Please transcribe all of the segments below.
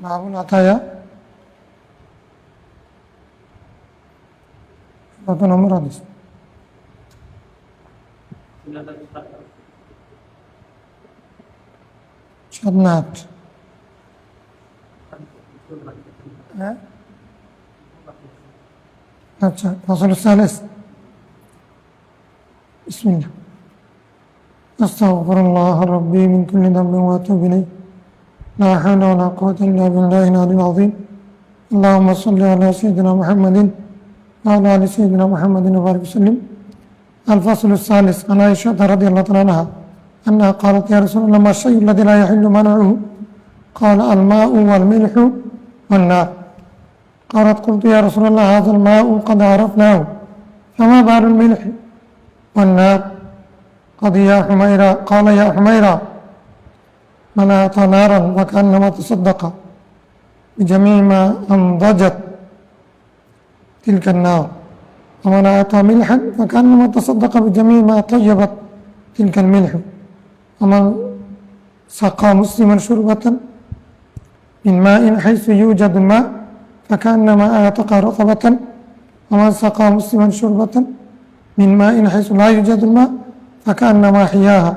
বাবুল আতায়া কত নম্বর হাদিস? সাত না আট? হ্যাঁ, আচ্ছা। ফসল সালেস। বিসমিল্লাহ। আস্তাগফিরুল্লাহ রাব্বি মিন কুল্লি যামবিন ওয়া আতুবু ইলাইহি। লা হাওলা ওয়া লা কুওয়াতা ইল্লা বিল্লাহিল আলিয়্যিল আযীম। আল্লাহুম্মা সাল্লি আলা সাইয়্যিদিনা মুহাম্মাদিন ওয়া আলা আলি সাইয়্যিদিনা মুহাম্মাদিন ওয়া বারিক ওয়াসাল্লিম। الفصل الثالث عن عائشة رضي الله تعالى عنها أنها قالت يا رسول الله ما الشيء الذي لا يحل منعه؟ قال الماء والملح والنار. قالت قلت يا رسول الله هذا الماء قد عرفناه فما بال الملح والنار؟ قال يا حميرة من أعطى نارا وكأنما تصدق بجميع ما أنضجت تلك النار، ومن أعطى ملحا فكأنما تصدق بجميع ما طيبت تلك الملح، ومن سقى مسلما شربة من ماء حيث يوجد الماء فكأنما أعتق رطبة، ومن سقى مسلما شربة من ماء حيث لا يوجد الماء فكأنما أحياها.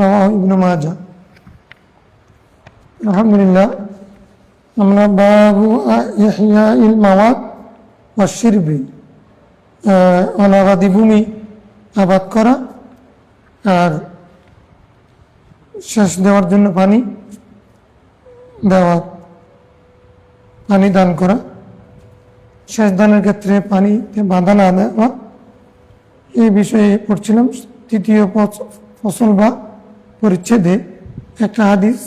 رواه ابن ماجه. الحمد لله. আমরা বাবু ইহইয়াইল মাওয়াত ওয়া শিরবি, অনাবাদি ভূমি আবাদ করা আর সেচ দেওয়ার জন্য পানি দেওয়া, পানি দান করা, সেচ দানের ক্ষেত্রে পানিতে বাধা না দেওয়া, এই বিষয়ে পড়ছিলাম। তৃতীয় ফসল বা পরিচ্ছেদে একটা হাদিস,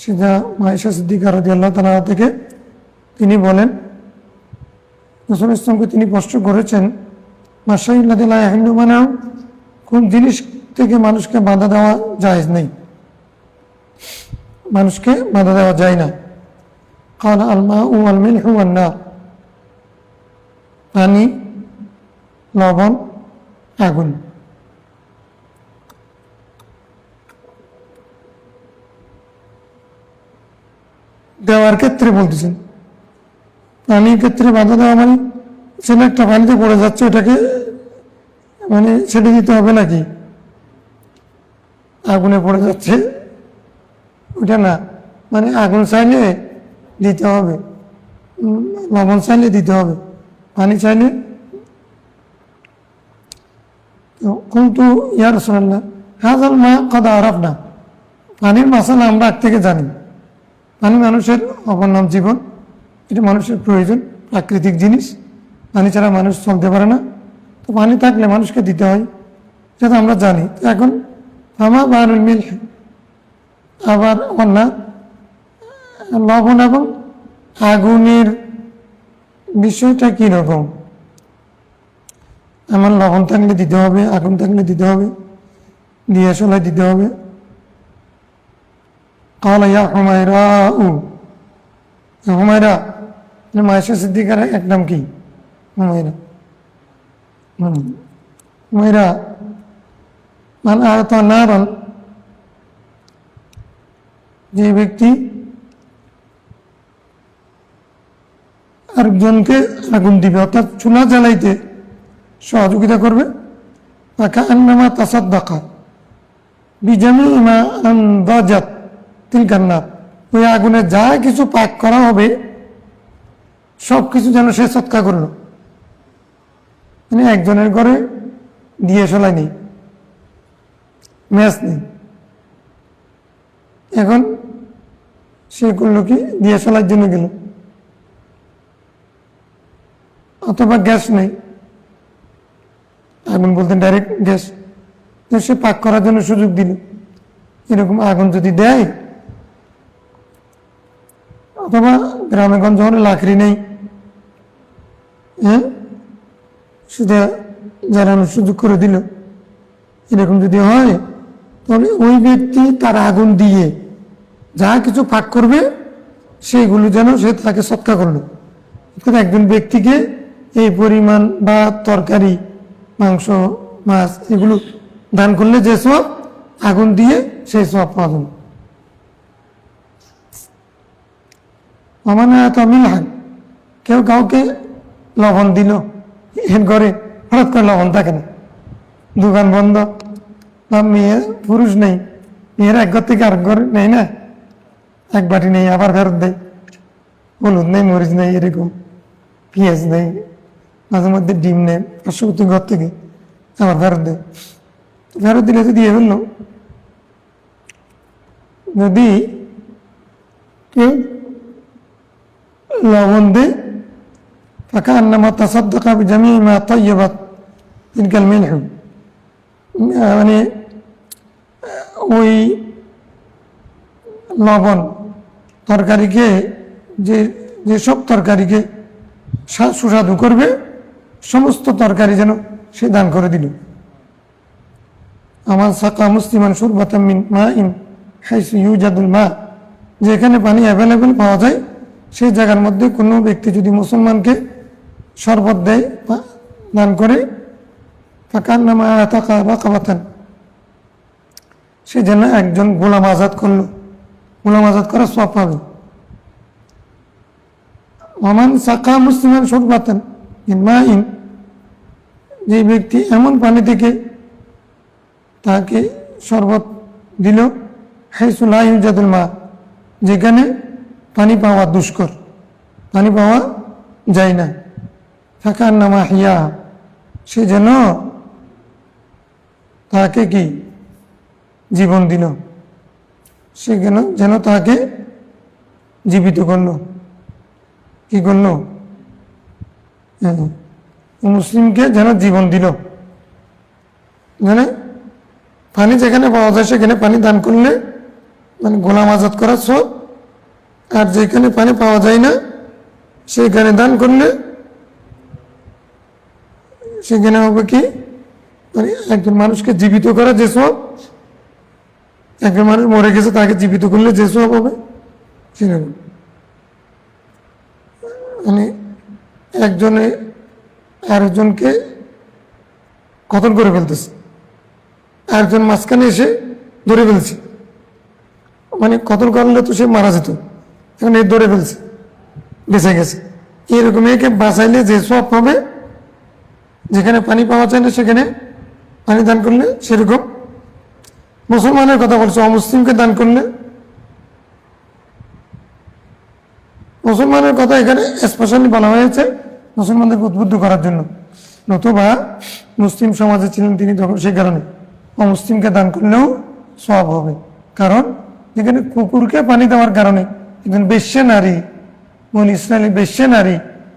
সেটা আয়েশা সিদ্দিকা রাদিয়াল্লাহু তাআলা থেকে তিনি বলেন, রাসূল ইসলামকে তিনি প্রশ্ন করেছেন মাশাইল্লাযী লা ইয়াহিল্লু মানাহু, কোন জিনিস থেকে মানুষকে বাধা দেওয়া জায়েজ নেই, মানুষকে বাধা দেওয়া যায় না। قال الماء والملح والنار, পানি, লবণ, আগুন। দেওয়ার ক্ষেত্রে বলতেছেন, পানির ক্ষেত্রে বাধা দেওয়া মানে ছেলে একটা পানিতে পড়ে যাচ্ছে, ওটাকে মানে ছেড়ে দিতে হবে নাকি? আগুনে পড়ে যাচ্ছে ওটা না, মানে আগুন চাইলে দিতে হবে, লবণ চাইলে দিতে হবে, পানি চাইলে। কিন্তু ইয়া রাসূলুল্লাহ হাযাল মা ক্বাদ আরাফনা, পানির মাসালা আমরা আগ থেকে জানি। পানি মানুষের অপর নাম জীবন, এটা মানুষের প্রয়োজন, প্রাকৃতিক জিনিস, পানি ছাড়া মানুষ চলতে পারে না। তো পানি থাকলে মানুষকে দিতে হয়, যেটা আমরা জানি। তো এখন ফামা বারুল মিলহ, আবার অন্য লবণ এবং আগুনের বিষয়টা কীরকম? আমার লবণ থাকলে দিতে হবে, আগুন থাকলে দিতে হবে, দিয়ে সলাই দিতে হবে। قال يا حميراء, হুমায়রা, আয়েশা সিদ্দিকার এক নাম কি? হুমায়রা। হুমায়রা মান আ'তা নারান, যে ব্যক্তি আরেকজনকে আগুন দিবে, অর্থাৎ চুলা জ্বালাইতে সহযোগিতা করবে, ফাকান্নামা তাসাদ্দাকা বিজামিই মা আনদাজাত তিলকা নার, ওই আগুনে যা কিছু পাক করা হবে সব কিছু যেন সে সৎকা করলো। মানে একজনের ঘরে দিয়ে সলাই নেই, ম্যাচ নেই, এখন সে করলো কি, দিয়ে সলার জন্য গেল, অথবা গ্যাস নেই, আগুন বলতে ডাইরেক্ট গ্যাস, তো সে পাক করার জন্য সুযোগ দিল। এরকম আগুন যদি দেয়, অথবা গ্রামে গঞ্জে হলে লাকড়ি নেই, হ্যাঁ, সেটা জ্বালানোর সুযোগ করে দিল, এরকম যদি হয়, তাহলে ওই ব্যক্তি তার আগুন দিয়ে যা কিছু পাক করবে সেইগুলো যেন সে তাকে সৎকা করলো। একজন ব্যক্তিকে এই পরিমাণ বা তরকারি, মাংস, মাছ এগুলো দান করলে যে সব, আগুন দিয়ে সেই সব পাওয়া যাবে। অমানা এত মিলহান, কেউ কাউকে লবণ দিল, এর ঘরে হঠাৎ করে লবণ থাকে না, দোকান বন্ধ, বা মেয়ে পুরুষ নেই, মেয়েরা এক ঘর থেকে আরেক ঘর নেই না, এক বাটি নেই আবার ফেরত দেয়, হলুদ নেই, মরিচ নেই, এরকম পেঁয়াজ নেই, মাঝে মধ্যে ডিম নেই, 500 ঘর থেকে আবার ফেরত দেয়। ফেরত দিলে যদি এ বলল, যদি কেউ লবণ দেয় ফাঁকা আন্নামা তাসাদ্দাকা বিজামিই মা তাইয়্যাবাত তিলকাল মিলহু, মানে ওই লবণ তরকারিকে, যেসব তরকারিকে সুস্বাদু করবে সমস্ত তরকারি যেন সে দান করে দিল। আমার সাকা মুসলিমান শুরবাতাম মিন মাইন হাইসু ইউজাদুল মা, যেখানে পানি অ্যাভেলেবেল পাওয়া যায় সেই জায়গার মধ্যে কোনো ব্যক্তি যদি মুসলমানকে শরবত দেয় বা দান করে, ফাকান্নামা আতাকা রাকাবাতান, সে যেন একজন গোলাম আজাদ করলো, গোলাম আজাদ করার সওয়াব পাবে। ওমান সাকা মুসলিমান শুরবাতান মিন মাইন, যে ব্যক্তি এমন পানি থেকে তাকে শরবত দিল, হাইসু লা ইউজাদুল মা, যেখানে পানি পাওয়া দুষ্কর, পানি পাওয়া যায় না, ফাকান্নামা হিয়া, সে যেন তাকে কি জীবন দিল, সে যেন তাকে জীবিত করল, কি করল, মুসলিমকে যেন জীবন দিল। মানে পানি যেখানে পাওয়া যায় সেখানে পানি দান করলে মানে গোলাম আজাদ করার সব, আর যেখানে পানি পাওয়া যায় না সেখানে দান করলে সেখানে হবে কি, মানে একজন মানুষকে জীবিত করা যে সব, একজন মানুষ মরে গেছে তাকে জীবিত করলে যে সব হবে সেরকম। মানে একজনে আরেকজনকে কতল করে ফেলতেছে, আরেকজন মাঝখানে এসে ধরে ফেলছে, মানে কতল করলে তো সে মারা যেত, এখন এ ধরে ফেলছে, বেঁচে গেছে, এরকম একে বাঁচাইলে যে সব হবে, যেখানে পানি পাওয়া যায় না সেখানে পানি দান করলে সেরকম। মুসলমানের কথা বলছে, অমুসলিমকে দান করলে, মুসলমানের কথা এখানে স্পেশালি বলা হয়েছে মুসলমানদেরকে উদ্বুদ্ধ করার জন্য, নতুবা মুসলিম সমাজে ছিলেন তিনি তখন, সেই কারণে অমুসলিমকে দান করলেও সওয়াব হবে। কারণ যেখানে কুকুরকে পানি দেওয়ার কারণে একজন বেশ্যা নারী, বনি ইসরায়েলি বেশ্যা নারী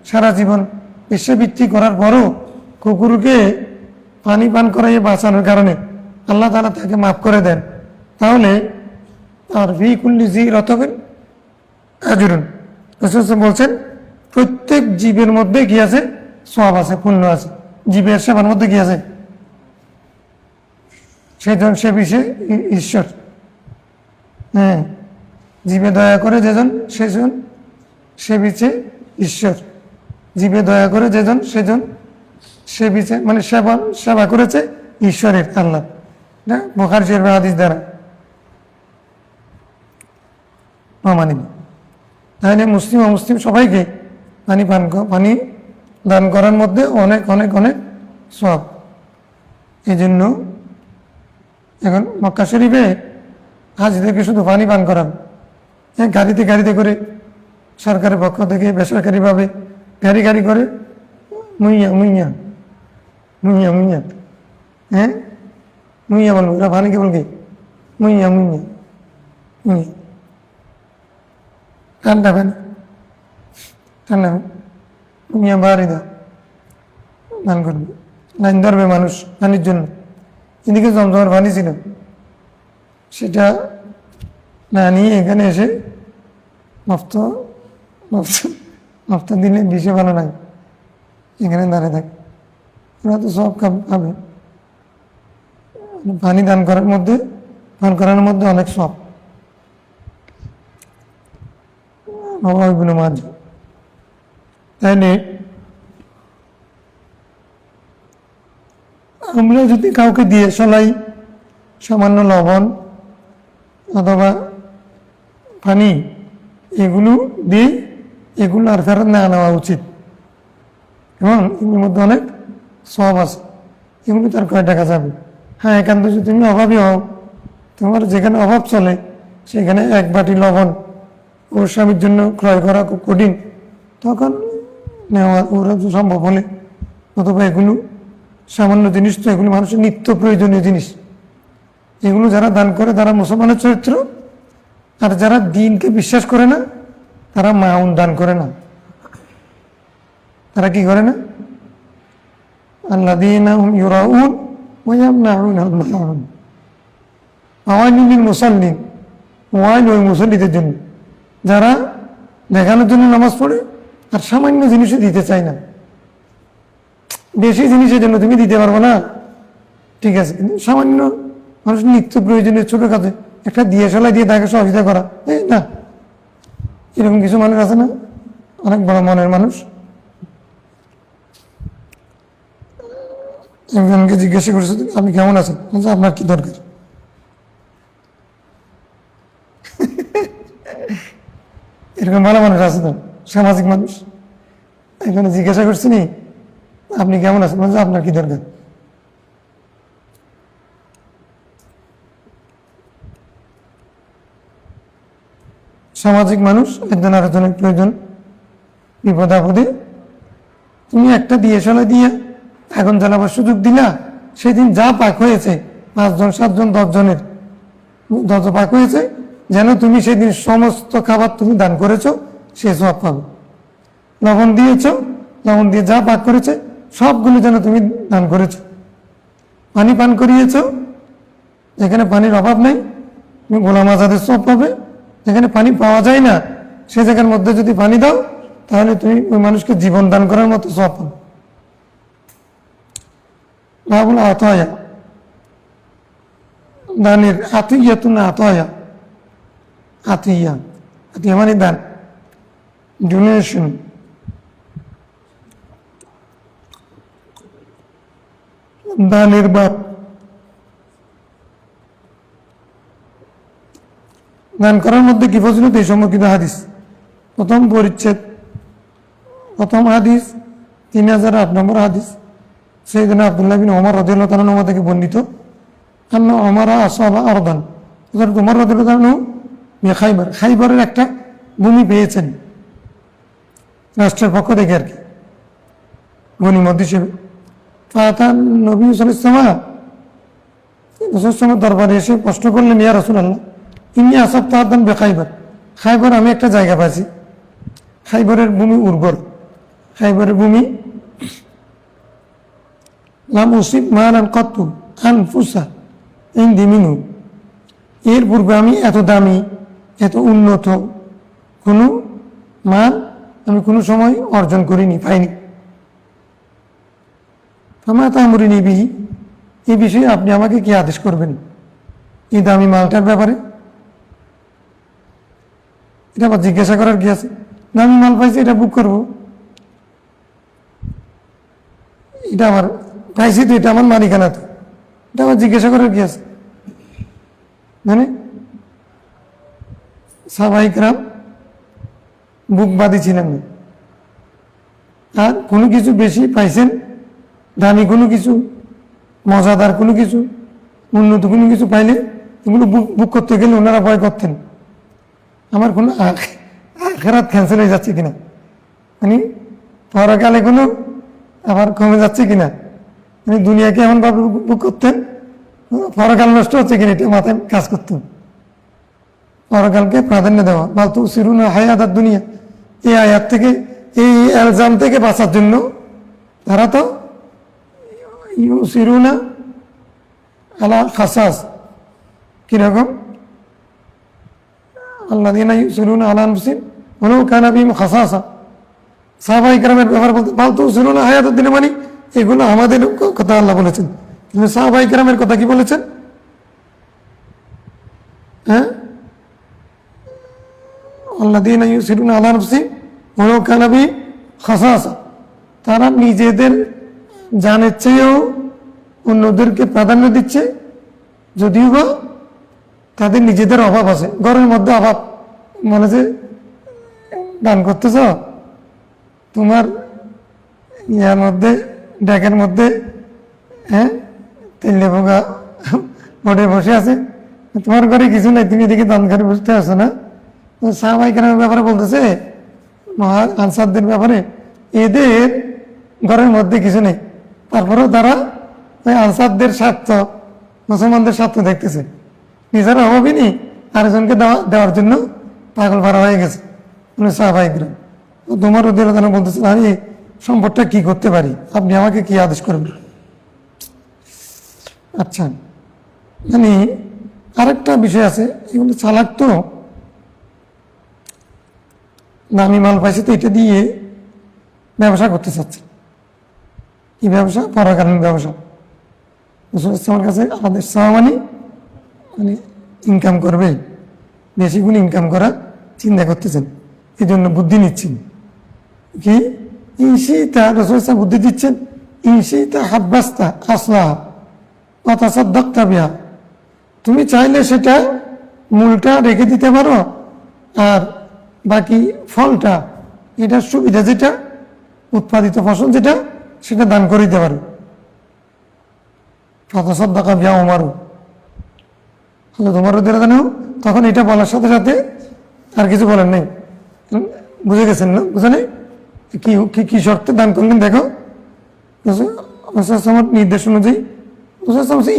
সারা জীবন বেশ্যাবৃত্তি করার পরও কুকুরকে পানি পান করাইয়ে বাঁচানোর কারণে আল্লাহ তাআলা তাকে মাফ করে দেন, তাহলে আর ফি কুল্লি জি রতবিন আজরুন, রাসূল বলছেন প্রত্যেক জীবের মধ্যে কি আছে, সওয়াব আছে, পুণ্য আছে। জীবের সেবার মধ্যে কি আছে, সেজন সে বিষয়ে ঈশ্বর, হ্যাঁ, জীবে দয়া করে যেজন সেজন সে বিচে ঈশ্বর, জীবে দয়া করে যেজন সেজন সে বিচে, মানে সেবা করেছে ঈশ্বরের, আল্লাহ, না বুখারী শরীফের হাদিস দ্বারা প্রমাণিত। তাহলে মুসলিম অমুসলিম সবাইকে পানি দান করার মধ্যে অনেক অনেক অনেক সওয়াব। এই জন্য এখন মক্কা শরীফে হাজিদেরকে শুধু পানি পান করান, গাড়িতে করে সরকারের পক্ষ থেকে বেসরকারিভাবে গাড়ি করে মুইয়া মুইয়া মুইয়া মুইয়া, হ্যাঁ মুইয়া বলবো, ওরা পানিকে বলবে মুইয়া মুইয়া মুইয়া, ঠান্ডা পানি, ঠান্ডা মুইয়া বাড়ি দান করবে, লাইন ধরবে মানুষ পানির জন্য। এদিকে জমজমের পানি ছিল, সেটা না নিয়ে এখানে এসে নফতা দিলে বিষে ভালো লাগে, এখানে দাঁড়িয়ে থাকে, ওরা তো সব খাবে। পানি দান করার মধ্যে অনেক সব। তাইলে আমরা যদি কাউকে দিয়ে সলাই সামান্য লবণ অথবা পানি এগুলো দিয়ে এগুলো আর ফেরত না নেওয়া উচিত। এবং এগুলোর মধ্যে অনেক সব আছে, এগুলো তার কয় টাকা যাবে। হ্যাঁ, একান্ত যদি তুমি অভাবী হও, তোমার যেখানে অভাব চলে সেখানে এক বাটি লবণ ওর স্বামীর জন্য ক্রয় করা খুব কঠিন, তখন নেওয়া ওরা সম্ভব হলে। অথবা এগুলো সামান্য জিনিস তো, এগুলো মানুষের নিত্য প্রয়োজনীয় জিনিস। এগুলো যারা দান করে তারা মুসলমানের চরিত্র, আর যারা দিনকে বিশ্বাস করে না তারা মাউন দান করে না। তারা কি করে না? আল্লাযীনা হুম ইউরাউন ওয়া ইয়ামনাউনাল মাউন। আওয়াইলুল লিল মুসাল্লিন, ওয়াইল ওই মুসল্লিদের জন্য যারা দেখানোর জন্য নামাজ পড়ে আর সামান্য জিনিসও দিতে চায় না। বেশি জিনিসের জন্য তুমি দিতে পারবো না, ঠিক আছে, কিন্তু সামান্য মানুষ নিত্য প্রয়োজনীয় ছোট কাজে একটা দিয়ে সেলাই দিয়ে তাকে সহযোগিতা করা, এই না, এরকম কিছু মানুষ আছে না, অনেক বড় মনের মানুষ। একজনকে জিজ্ঞাসা করছে আপনি কেমন আছেন, আপনার কি দরকার? এরকম ভালো মানুষ আছে তো, সামাজিক মানুষ। এখানে জিজ্ঞাসা করছি নি আপনি কেমন আছেন, আপনার কি দরকার? সামাজিক মানুষ একজন আরেকজনের প্রয়োজন, বিপদ আপদে তুমি একটা দিয়ে সলে দিয়ে এখন জ্বালাবার সুযোগ দিলা, সেদিন যা পাক হয়েছে 5 জন 7 জন 10 জনের 10 পাক হয়েছে, যেন তুমি সেদিন সমস্ত খাবার তুমি দান করেছো সে সব পাবে। লবণ দিয়েছ, লবণ দিয়ে যা পাক করেছে সবগুলো যেন তুমি দান করেছো। পানি পান করিয়েছ, যেখানে পানির অভাব নেই তুমি গোলাম আজাদের সব পাবে। যেখানে পানি পাওয়া যায় না সে জায়গার মধ্যে যদি পানি দাও তাহলে তুমি ওই মানুষকে জীবন দান করার মতো সব পাবে। বাবুল আতয়া, দানের আতিয়া তু না আতয়া, আতিয়া, আতিয়া মানে দান, ডোনেশন। দানের বাপ, দান করার মধ্যে কি ফজিলত এই সম্পর্কিত হাদিস। প্রথম পরিচ্ছেদ, প্রথম হাদিস 3008 নম্বর হাদিস। সাইয়েদনা আব্দুল্লাহ বিন ওমর রাদিয়াল্লাহু তাআলা আনহু থেকে বর্ণিত, আন্না ওমর আসাবা আরদান, হযরত ওমর রাদিয়াল্লাহু তাআলা খাইবার, খাইবারের একটা ভূমি পেয়েছেন রাষ্ট্রের পক্ষ থেকে আর কি, গনিমত হিসেবে। ফাতান নবী সাল্লাল্লাহু আলাইহি ওয়াসাল্লাম দরবারে এসে প্রশ্ন করলেন, ইয়া রাসূলুল্লাহ ইন্নী আসাবতু আরদান বিখাইবার, খাইবার আমি একটা জায়গা পাইছি, খাইবারের ভূমি উর্বর, খাইবারের ভূমি লাম উসিব মালান কত্তু আনফুসা ইনদি মিনহু, এর পূর্বে আমি এত দামি এত উন্নত কোনো মাল আমি কোনো সময় অর্জন করিনি, পাইনি। ফামা তা'মুরুনি বিহি, এই বিষয়ে আপনি আমাকে কি আদেশ করবেন এই দামি মালটার ব্যাপারে? এটা আবার জিজ্ঞাসা করার কি আছে? দামি মাল পাইছি, এটা বুক করবো, এটা আমার পাইছি তো, এটা আমার মালিকানা তো, এটা আবার জিজ্ঞাসা করার কি আছে? মানে সাহাবায়ে কেরাম বুকবাদী ছিলেন না, আর কোনো কিছু বেশি পাইছেন, দামি কোনো কিছু, মজাদার কোনো কিছু, উন্নত কোনো কিছু পাইলে এগুলো বুক করতে গেলে ওনারা ভয় করতেন আমার কোনো আখিরাত ক্যান্সেল হয়ে যাচ্ছে কিনা, মানে পরকালে কোনো আবার কমে যাচ্ছে কিনা, মানে দুনিয়াকে এমনভাবে বুক করতেন পরকাল নষ্ট হচ্ছে কিনা এটা মাথায় কাজ করতেন। পরকালকে প্রাধান্য দেওয়া, বাল তুসিরুনা হায়াতাদ দুনিয়া, এই আয়াত থেকে, এই এলজাম থেকে বাঁচার জন্য তারা তো ইউসিরুনা আলা খাসাস, কিরকম আল্লাযীনা ইউসিরুনা আলা আনফুসিহিম ওয়ালাউ কানা বিহিম খাসাসা, সাহাবায়ে কেরামের ব্যাপার বলতে বাল তুসিরুনা হায়াতাদ দুনিয়া, মানে এগুলো আমাদের কথা আল্লাহ বলেছেন, কিন্তু সাহাবায়ে কেরামের কথা কি বলেছেন? হ্যাঁ, আল্লাযীনা ইউসিরুনা আলা আনফুসিহিম ওয়ালাউ কানা বিহিম খাসাসা, তারা নিজেদের জানের চেয়েও অন্যদেরকে প্রাধান্য দিচ্ছে, যদিও বা তাদের নিজেদের অভাব আছে, ঘরের মধ্যে অভাব, মানে যে দান করতেছ তোমার ইয়ার মধ্যে ডেকের মধ্যে, হ্যাঁ, তেলে ভোগা বোর্ডে বসে আছে, তোমার ঘরে কিছু নেই, তুমি এদিকে দান ঘরে বসতে আসো না। তো সাহাবাই কেরামের ব্যাপারে বলতেছে, মহা আনসারদের ব্যাপারে, এদের ঘরের মধ্যে কিছু নেই, তারপরেও তারা ওই আনসারদের স্বার্থ, মুসলমানদের স্বার্থ দেখতেছে, নিজেরা অভাবই নেই, আরেকজনকে দেওয়ার জন্য পাগল ভাড়া হয়ে গেছে সাহাবাই কেরাম। তোমার ওদের বলতেছে, আমি সম্পদটা কি করতে পারি, আপনি আমাকে কি আদেশ করবেন। আচ্ছা, মানে আরেকটা বিষয় আছে, এগুলো চালাক তো, দামি মাল পাইছে তো এটা দিয়ে ব্যবসা করতে চাচ্ছে। কি ব্যবসা? পরাকালীন ব্যবসা। আমার কাছে আদেশ চাওয়া মানে ইনকাম করবে, বেশি গুণ ইনকাম করা চিন্তা করতেছেন, এই জন্য বুদ্ধি নিচ্ছেন। কি ইনশিতা রসুল বুদ্ধি দিচ্ছেন, ইনশিতা হাব্বাস্তা আসলাহা ওয়া তাসাদ্দাকতা বিহা, তুমি চাইলে সেটা মূলটা রেখে দিতে পারো, আর বাকি ফলটা, এটার সুবিধা যেটা, উৎপাদিত ফসল যেটা, সেটা দান করে দিতে পারো। ফাতাসাদ্দাকা বিহা উমারু, তোমারও দেরা জানো। তখন এটা বলার সাথে সাথে আর কিছু বলেন নাই, বুঝে গেছেন না? বুঝে নেই কি কি শর্তে দান করলেন দেখো। আমার নির্দেশ অনুযায়ী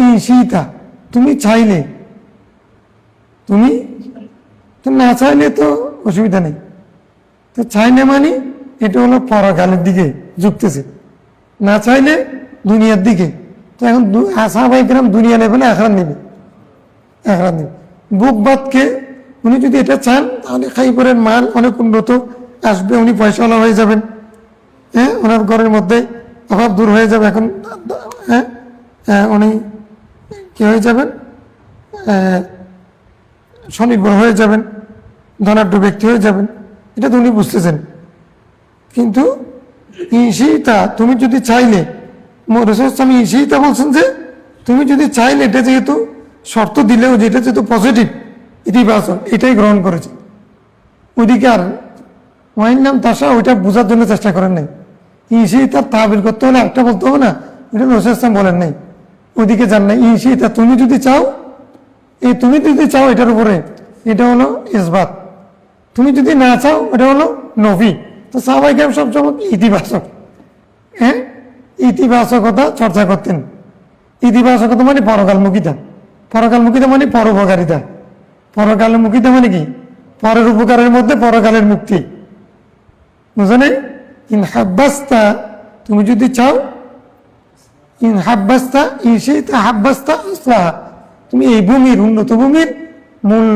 ইনশিতা, তুমি চাইলে, তুমি না চাইলে তো অসুবিধা নেই। তো চাইলে মানে এটা হলো পরকালের দিকে ঝুঁকতেছে, না চাইলে দুনিয়ার দিকে। তো এখন সাহাবায়ে কেরাম দুনিয়া নেবে না আখিরাত নেবে? আখিরাত নেবে। বুকবাদকে উনি যদি এটা চান, তাহলে খাইবরের মাল অনেক উন্নত আসবে, উনি পয়সাওয়ালা হয়ে যাবেন, হ্যাঁ, ওনার ঘরের মধ্যে অভাব দূর হয়ে যাবে। এখন হ্যাঁ, উনি কি হয়ে যাবেন? স্বনির্ভর হয়ে যাবেন, ধনাঢ্য ব্যক্তি হয়ে যাবেন, এটা তো উনি বুঝতেছেন। কিন্তু ইনশিতা, তুমি যদি চাইলে, রাসূল ইনশিতা বলছেন যে তুমি যদি চাইলে, এটা যেহেতু শর্ত দিলেও যেটা যেহেতু পজিটিভ, ইতিবাচক, এটাই গ্রহণ করেছে। ওইদিকে আর ওয়াইন নাম তাসা, ওইটা বোঝার জন্য চেষ্টা করেন নাই। ইনশিতা তাবিল করতে হলে একটা বলতে হবে না, এটা রাসূল বলেন নাই, ওইদিকে যান নাই। ইনশিতা, তুমি যদি চাও, এই তুমি যদি চাও এটার উপরে, এটা হলো ইসবাত। তুমি যদি না চাও, এটা হলো নফি। তো সাহাবায়ে কেরাম সবসময় ইতিবাচক, হ্যাঁ, ইতিবাচকতা চর্চা করতেন। ইতিবাচকতা মানে পরকালমুখিতা, পরকালমুখিতা মানে পরোপকারিতা, পরকালমুখিতা মানে কি? পরের উপকারের মধ্যে পরকালের মুক্তি, বুঝো নাই? ইন হাব্বাস্তা, তুমি যদি চাও, ইন হাব্বাস্তা ইনশিতা হাব্বাস্তা আসলাহা, তুমি এই ভূমির, উন্নত ভূমির মূল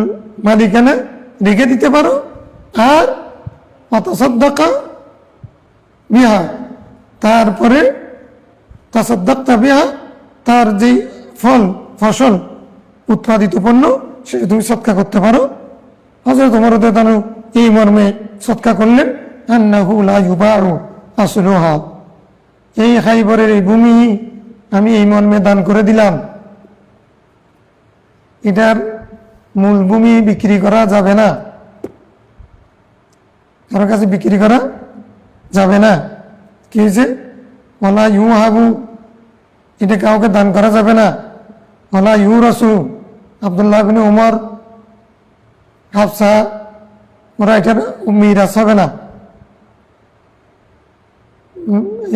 মালিকানা রেখে দিতে পারো, আর তাসাদ্দাকা বিহা, তারপরে তাসাদ্দাকতা বিহা, তার যেই ফসল উৎপাদিত পণ্য, সেটা তুমি সৎকা করতে পারো। হযরত ওমর রাদিয়াল্লাহু আনহু এই মর্মে সৎকা করলেন, আন্নাহু লা ইউবাউ আসলুহা, এই খাইবরের এই ভূমি আমি এই মর্মে দান করে দিলাম, এটার মূল ভূমি বিক্রি করা যাবে না, কারোর কাছে বিক্রি করা যাবে না। কি হয়েছে? ওয়ালা ইউহাবু, এটা কাউকে দান করা যাবে না। ওয়ালা ইউরাসু, আব্দুল্লাহ বিন ওমর, হাফসা, ওরা এটার মিরাস হবে না,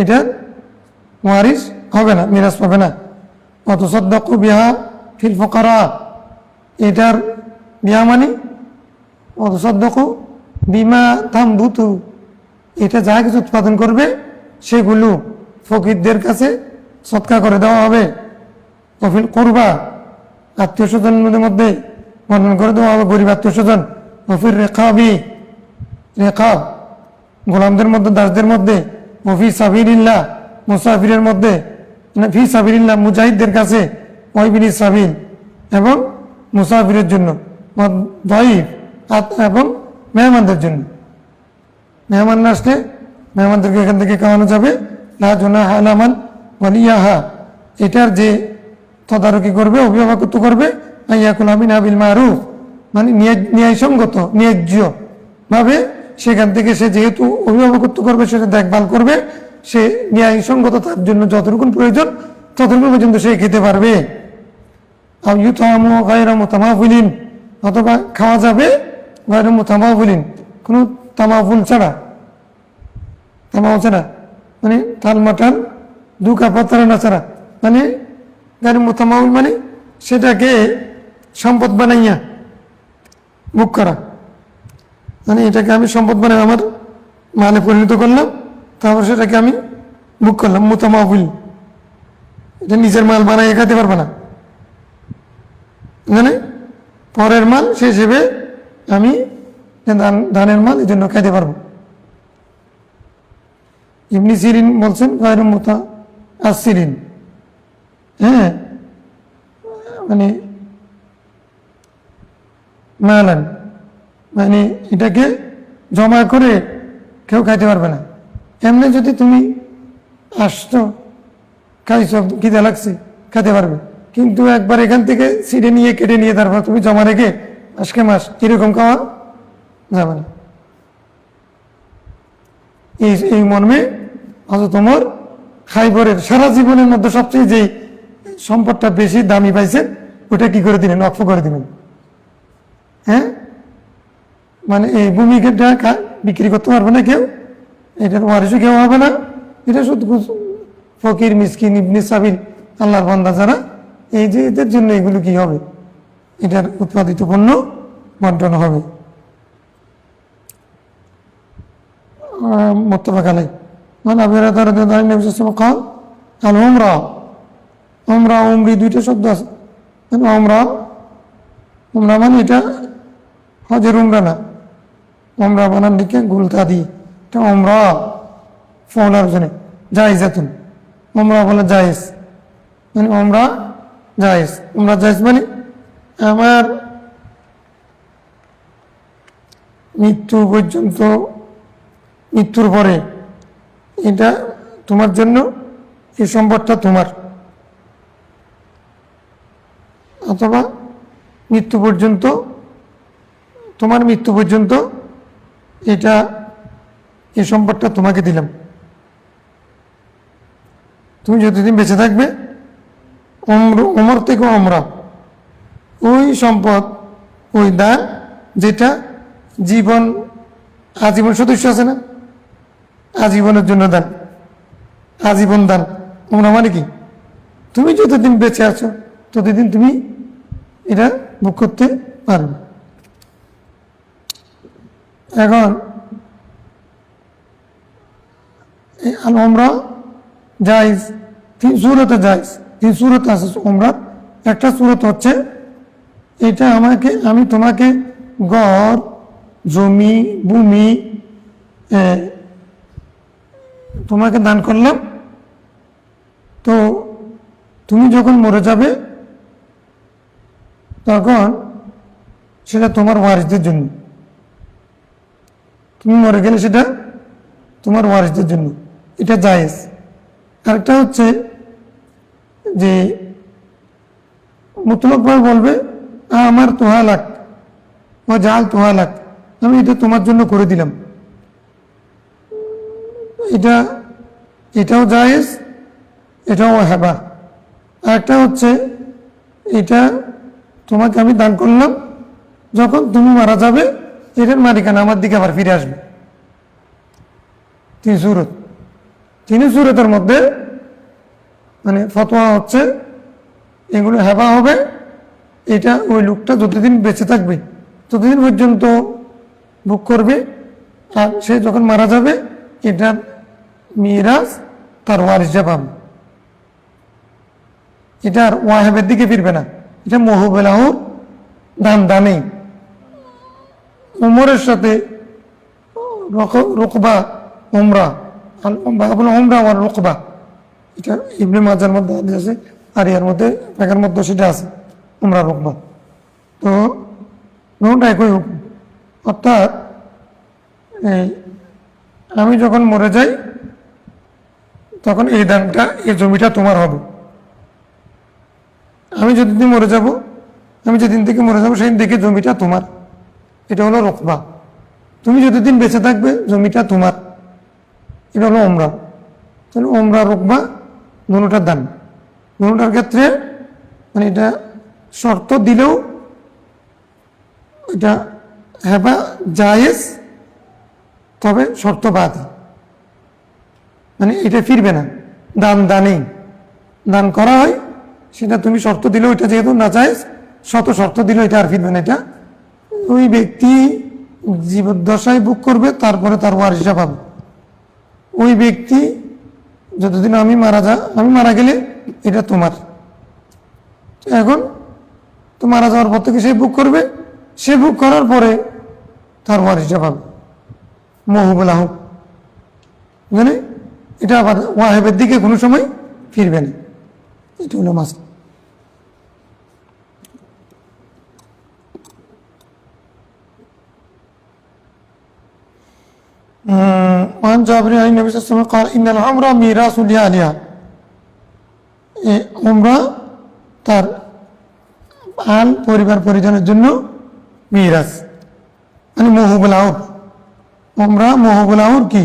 এটার ওয়ারিস হবে না, মিরাস পাবে না। ওয়াতুসাদ্দাকু বিহা ফিল ফুকারা, এটার বিহা মানে ওয়াতুসাদ্দাকু বিমা তামবুতু, এটা যা কিছু উৎপাদন করবে সেগুলো ফকিরদের কাছে সৎকা করে দেওয়া হবে। ওয়াফিল কুরবা, আত্মীয় স্বজনের মধ্যে বর্ণন করে দেওয়া হবে, গরিব আত্মীয় স্বজন। ওয়াফির রেখাবি, রেখাব গোলামদের মধ্যে, দাসদের মধ্যে। ওয়াফি সাবিলিল্লাহ, মুসাফিরের মধ্যে, ফি সাবিলিল্লাহ মুজাহিদদের কাছে, ওয়াইবিনি সাবিল এবং মুসাফিরের জন্য, দাইফ এবং মেহমানদের জন্য। মেহমান না আসলে মেহমানদেরকে এখান থেকে খাওয়ানো যাবে। লা জুনাহা আলা মান ওয়ালিয়াহা, এটার যে তদারকি করবে, অভিভাবকত্ব করবে, আইয়াকুল আমিনা বিল মারুফ, মানে ন্যায়সঙ্গত, ন্যায্য ভাবে সেখান থেকে সে যেহেতু অভিভাবকত্ব করবে, সেটা দেখভাল করবে, সে ন্যায়সঙ্গত তার জন্য যতটুকু প্রয়োজন ততটুকু পর্যন্ত সে খেতে পারবে। অথবা খাওয়া যাবে গায়রু মুতামাউলিন, কোনো তামাউল ছাড়া, তামাউ ছাড়া মানে তাল মাটাল দুকা পাতারানা ছাড়া, মানে গায়রু মুতামাউল মানে সেটাকে সম্পদ বানাইয়া বুক করা, মানে এটাকে আমি সম্পদ বানাই আমার মালে পরিণত করলাম, তারপর সেটাকে আমি বুক করলাম মুতামাউল। এটা নিজের মাল বানাই খাইতে পারবে না, মানে পরের মাল সে হিসেবে আমি ধানের মাল এই জন্য খাইতে পারবো। ইবনে সিরিন বলছেন গায়রু মুতাআসসিরিন, হ্যাঁ, মানে মালান, মানে এটাকে জমা করে কেউ খাইতে পারবে না। এমনি যদি তুমি আসছো খাইছো খিদে লাগছে খেতে পারবে, কিন্তু একবার এখান থেকে ছিঁড়ে নিয়ে কেটে নিয়ে তারপর তুমি জমা রেখে আজকে মাস এরকম খাওয়া যাবে না। এই মর্মে হয়তো তোমার খাইবরের সারা জীবনের মধ্যে সবচেয়ে যে সম্পদটা বেশি দামি পাইছে ওটা কি করে দিলেন, অক্ষ করে দিলেন। হ্যাঁ, মানে এই ভূমিকা বিক্রি করতে পারবে না কেউ, এটার ওয়ারিশও কেউ হবে না। এটা শুধু ফকির মিসকিন ইবনে সাবিল আল্লাহর বান্দা যারা, এই যে এদের জন্য এগুলো কি হবে, এটার উৎপাদিত পণ্য বন্টন হবে। মুত্তাফাক আলাইহ। মানে আবু হুরায়রা রাদিয়াল্লাহু আনহু নবী সাল্লাল্লাহু আলাইহি ওয়াসাল্লাম قال আল উমরা, উমরা উমরি দুইটা শব্দ আছে। উমরা উমরা মানে এটা হজের উমরা না, উমরা বানান দিকে গুলতা দিয়ে এটা উমরা ফলার জন্য জায়েজাতুন, উমরা বলে জায়েজ, মানে উমরা জায়েজ। উমরা জায়েজ মানে আমার মৃত্যু পর্যন্ত, মৃত্যুর পরে এটা তোমার জন্য, এই সম্পদটা তোমার, অথবা মৃত্যু পর্যন্ত, তোমার মৃত্যু পর্যন্ত এটা, এই সম্পদটা তোমাকে দিলাম। তুমি যতদিন বেঁচে থাকবে উমর থেকে আমরা ওই সম্পদ, ওই দান যেটা জীবন, আজীবন সদস্য আছে না, আজীবনের জন্য দান, আজীবন দান। উমরা মানে কি, তুমি যতদিন বেঁচে আছো ততদিন তুমি এটা ভোগ করতে পারবে। এখন উমরা জায়েজ, তিন সূরতে জায়েজ, তিন সূরত আছে উমরা। একটা সূরত হচ্ছে এটা আমি তোমাকে ঘর, জমি, ভূমি তোমাকে দান করলাম, তো তুমি যখন মরে যাবে তখন সেটা তোমার ওয়ারিসদের জন্য, তুমি মরে গেলে সেটা তোমার ওয়ারিসদের জন্য, এটা জায়েজ। আরেকটা হচ্ছে যে মুতলকভাবে বলবে আমার তোহা লাগ বা জাল তোহা লাগ, আমি এটা তোমার জন্য করে দিলাম, এটাও জায়েজ, এটাও হেবা। আরেকটা হচ্ছে এটা তোমাকে আমি দান করলাম, যখন তুমি মারা যাবে এটার মালিকানা আমার দিকে আবার ফিরে আসবে। তিন সূরত, তিন সূরতের মধ্যে মানে ফতোয়া হচ্ছে এগুলো হেবা হবে, এটা ওই লোকটা যতদিন বেঁচে থাকবে ততদিন পর্যন্ত ভোগ করবে, আর সে যখন মারা যাবে এটার মিরাজ তার ওয়ারিসরা পাবে, এটা আর ওয়াহেবের দিকে ফিরবে না, এটা মহুবেলাহুর দানেই। উমরের সাথে রকবা উমরা, উমরা আর রকবা, এটা ইবনে মাজার মধ্যে আছে, আর এর মধ্যে টাকার মধ্যে সেটা আছে উমরা রকবা। তো দুটাই একই হুকুম, অর্থাৎ আমি যখন মরে যাই তখন এই দানটা, এই জমিটা তোমার হবে। আমি যেদিন মরে যাব, আমি যেদিন থেকে মরে যাবো সেদিন থেকে জমিটা তোমার, এটা হলো রকবা। তুমি যতদিন বেঁচে থাকবে জমিটা তোমার, এটা হলো ওমরা। তাহলে ওমরা রুকবা দুটার দান, দুটার ক্ষেত্রে মানে এটা শর্ত দিলেও এটা হেবা জায়েজ, তবে শর্ত বাতিল, মানে এটা ফিরবে না। দানেই দান করা হয়, সেটা তুমি শর্ত দিলেও এটা যেহেতু না জায়েজ, শত শর্ত দিলেও এটা আর ফিরবে না। এটা ওই ব্যক্তি জীবদ্দশায় বুক করবে, তারপরে তার ওয়ারিসরা পাবে। ওই ব্যক্তি যতদিন আমি মারা গেলে এটা তোমার। এখন তো মারা যাওয়ার পর থেকে সে বুক করবে, সে বুক করার পরে তার ওয়ারিসরা পাবে মহুবুল আহ, মানে এটা আবার ওয়াহেবের দিকে কোনো সময় ফিরবে না। এটা হলো মাস। وعن جابر عن النبي صلى الله عليه وسلم قال إن العمر ميراث لأهلها। উমরা তার আল পরিবার পরিজনের জন্য মিরাস, মানে মহুবুল আউর। উমরা মহুবুল আউর কি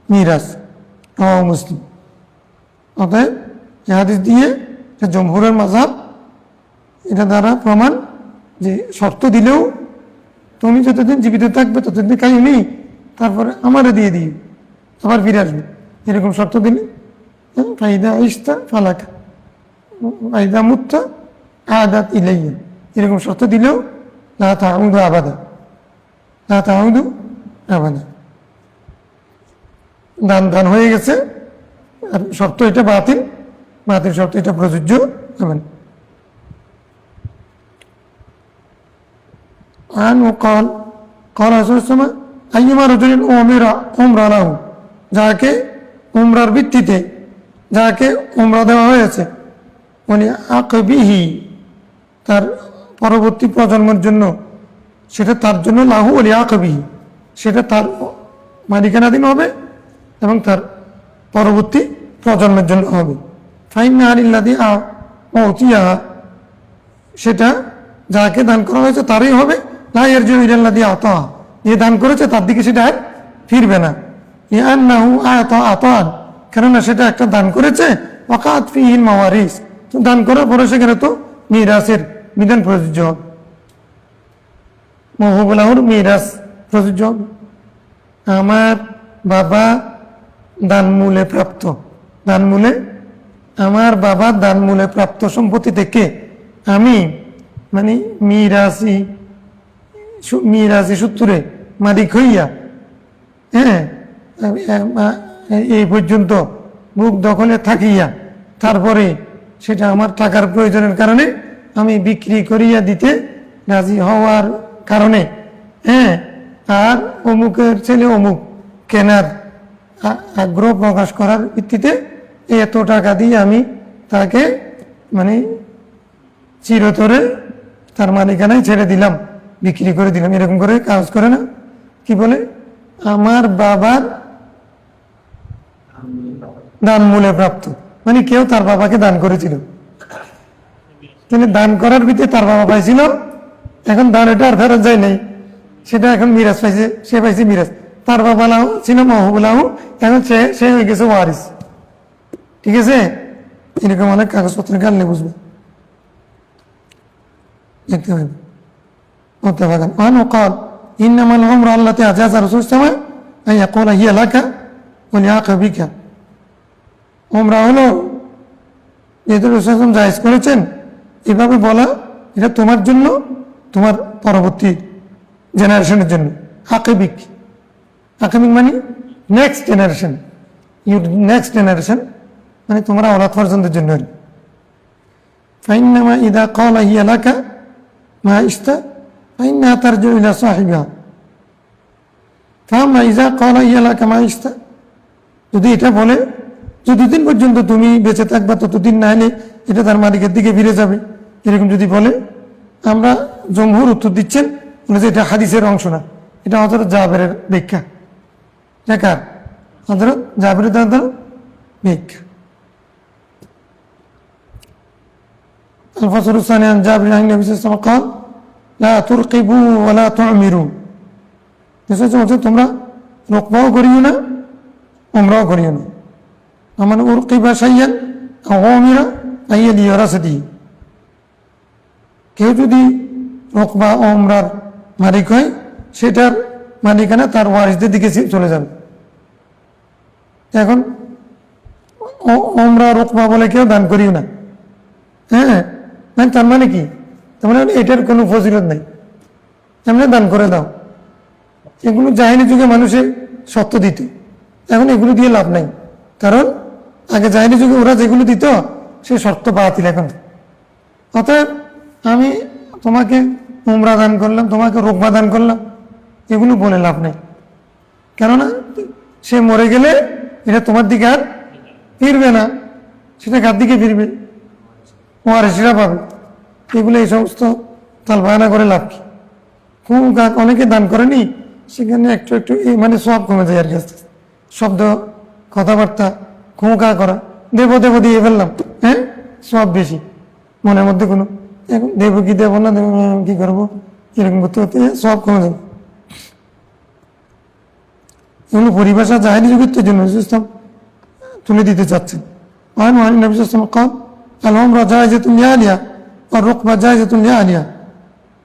মিরাস, মুসলিম। অতএব এই হাদিস দিয়ে জমহুরের মাযহাব, এটা দ্বারা প্রমাণ যে শর্ত দিলেও তুমি যতদিন জীবিত থাকবে ততদিন কাহিনী, তারপরে আমারে দিয়ে দিই, আবার ফিরে আসবে, এরকম শর্ত দিলে ফাইদা ইস্তা ফালাকা ফাইদা মুত্তা আদাত ইলাইয়া, এরকম শর্ত দিলেও লা তাউদু আবাদা, লা তাউদু আবাদা। দান হয়ে গেছে, আর শর্ত এটা বাতিল শর্ত এটা প্রযোজ্য হবে না। عن وقال قال رسول الله صلى الله عليه وسلم أيما رجل أمر له, যাকে উমরার ভিত্তিতে যাকে উমরা দেওয়া হয়েছে, মানে আকিবিহি তার পরবর্তী প্রজন্মের জন্য, সেটা তার জন্য লাহু ওলি আকিবিহি, সেটা তার মালিকানাধীন হবে এবং তার পরবর্তী প্রজন্মের জন্য হবে। ফাইন্না আলিল্লাযী আ'তিয়া, সেটা যাকে দান করা হয়েছে তারই হবে। লা ইয়ারজিউ ইলাল্লাযী আ'তা, যে দান করেছে তার দিকে সেটা আর ফিরবে না। লিআন্নাহু আ'তা আতান, কেননা সেটা একটা দান করেছে। ওয়াকাত ফীহিল মাওয়ারিস, তো দান করার পরে সেখানে তো মিরাসের বিধান প্রযোজ্য হবে, মহুবুল আউর মিরাস প্রযোজ্য হবে। আমার বাবা দানমূলে প্রাপ্ত, আমার বাবা দানমূলে প্রাপ্ত সম্পত্তি থেকে আমি মানে মিরাসি সূত্রে মালিক হইয়া, এই পর্যন্ত বুক দখলে থাকিয়া, তারপরে সেটা আমার টাকার প্রয়োজনের কারণে আমি বিক্রি করিয়া দিতে রাজি হওয়ার কারণে, আর অমুকের ছেলে অমুক কেনার আগ্রহ প্রকাশ করার ভিত্তিতে এত টাকা দিয়ে আমি তাকে মানে চিরতরে তার মালিকানায় ছেড়ে দিলাম, বিক্রি করে দিলাম, এরকম করে কাজ করে না। কি বলে, আমার বাবার দান মূলে প্রাপ্ত, মানে কেউ তার বাবাকে দান করেছিল, কিন্তু দান করার ভিত্তিতে তার বাবা পাইছিল, এখন দান এটা আর ফেরত যায় নাই, সেটা এখন মিরাজ পাইছে, সে পাইছে মিরাজ। তার বাবা লাহু ছিল মহবুল আহু, এখন সে হয়ে গেছে ওয়ারিস। ঠিক আছে, এরকম অনেক কাগজপত্র কাটলে বুঝবে, দেখতে হবে। وقال إنما العمرة التي أجاز الرسول صلى الله عليه وسلم أن يقول هي لك ولعقبك। উমরা হলো যেহেতু রাসূল জায়েজ করেছেন, এভাবে বলা এটা তোমার জন্য, তোমার পরবর্তী জেনারেশনের জন্য। আকিবিক মানে নেক্সট জেনারেশন, নেক্সট জেনারেশন মানে তোমরা আওলাদ ফরজনদের জন্য। ফাইন্নামা ইদা ক্বালা হিয়া লাকা মা ইশতা ফাইন্নাহা তারজিউ ইলা সাহিবিহা ফাআম্মা ইযা ক্বালা হিয়া লাকা মা ইশতা, যদি এটা বলে যতদিন পর্যন্ত তুমি বেঁচে থাকবা ততদিন না হলে এটা তার মালিকের দিকে ফিরে যাবে, এরকম যদি বলে, আমরা জমহুর উত্তর দিচ্ছেন যে এটা হাদিসের অংশ না, এটা হযরত জাবেরের ব্যাখ্যা। দেখার হযরত জাবেরের দ্বারা ব্যাখ্যা। الفصل الثاني عن جابر عن النبي صلى الله عليه وسلم قال لا ترقبوا ولا تعمروا বলছে তোমরা রোকবাও করিও না, ওমরাও করিও না। আমার ওর কিবা সাইয়ান আমিরা আইয়া দিয়ে রাসেদি, কেউ যদি রোকবা ওমরার মালিক হয়, সেটার মালিকানা তার ওয়ারিসদের দিকে চলে যাবে। এখন ওমরা রোকবা বলে কেউ দান করিও না, হ্যাঁ, তার মানে কি? তার মানে এটার কোনো ফজিলত নাই, এমনি দান করে দাও। এগুলো জাহিনী যুগে মানুষের সত্য দিত, এখন এগুলো দিয়ে লাভ নাই, কারণ আগে জাহিনী যুগে ওরা যেগুলো দিত সে শর্ত বাতিল এখন। অতএব আমি তোমাকে উমরা দান করলাম, তোমাকে রোকবা দান করলাম, এগুলো বলে লাভ নেই। কেননা সে মরে গেলে এটা তোমার দিকে আর ফিরবে না, সেটা কার দিকে ফিরবে? ওয়ারিসরা পাবে। এগুলো এই সমস্ত তাল বায়না করে লাভ কি? অনেকে দান করেনি, সেখানে একটু একটু মানে সব কমে যায় আর কি। শব্দ, কথাবার্তা, খুঁকা করা, দেব দেব দিয়ে ফেললাম, হ্যাঁ, সব বেশি মনের মধ্যে কোনো এখন দেব কি দেব না দেব কি করবো, এরকম করতে করতে সব কমে যাবে। এগুলো পরিভাষা জাহেরি যুগের তো জন্য ইসলাম তুলে দিতে চাচ্ছেন। নবী সাল্লাল্লাহু আলাইহি ওয়াসাল্লাম আল উমরা জায়েজাতুন লিআলিয়া আর রুকবা জায়েজাতুন লিআলিয়া,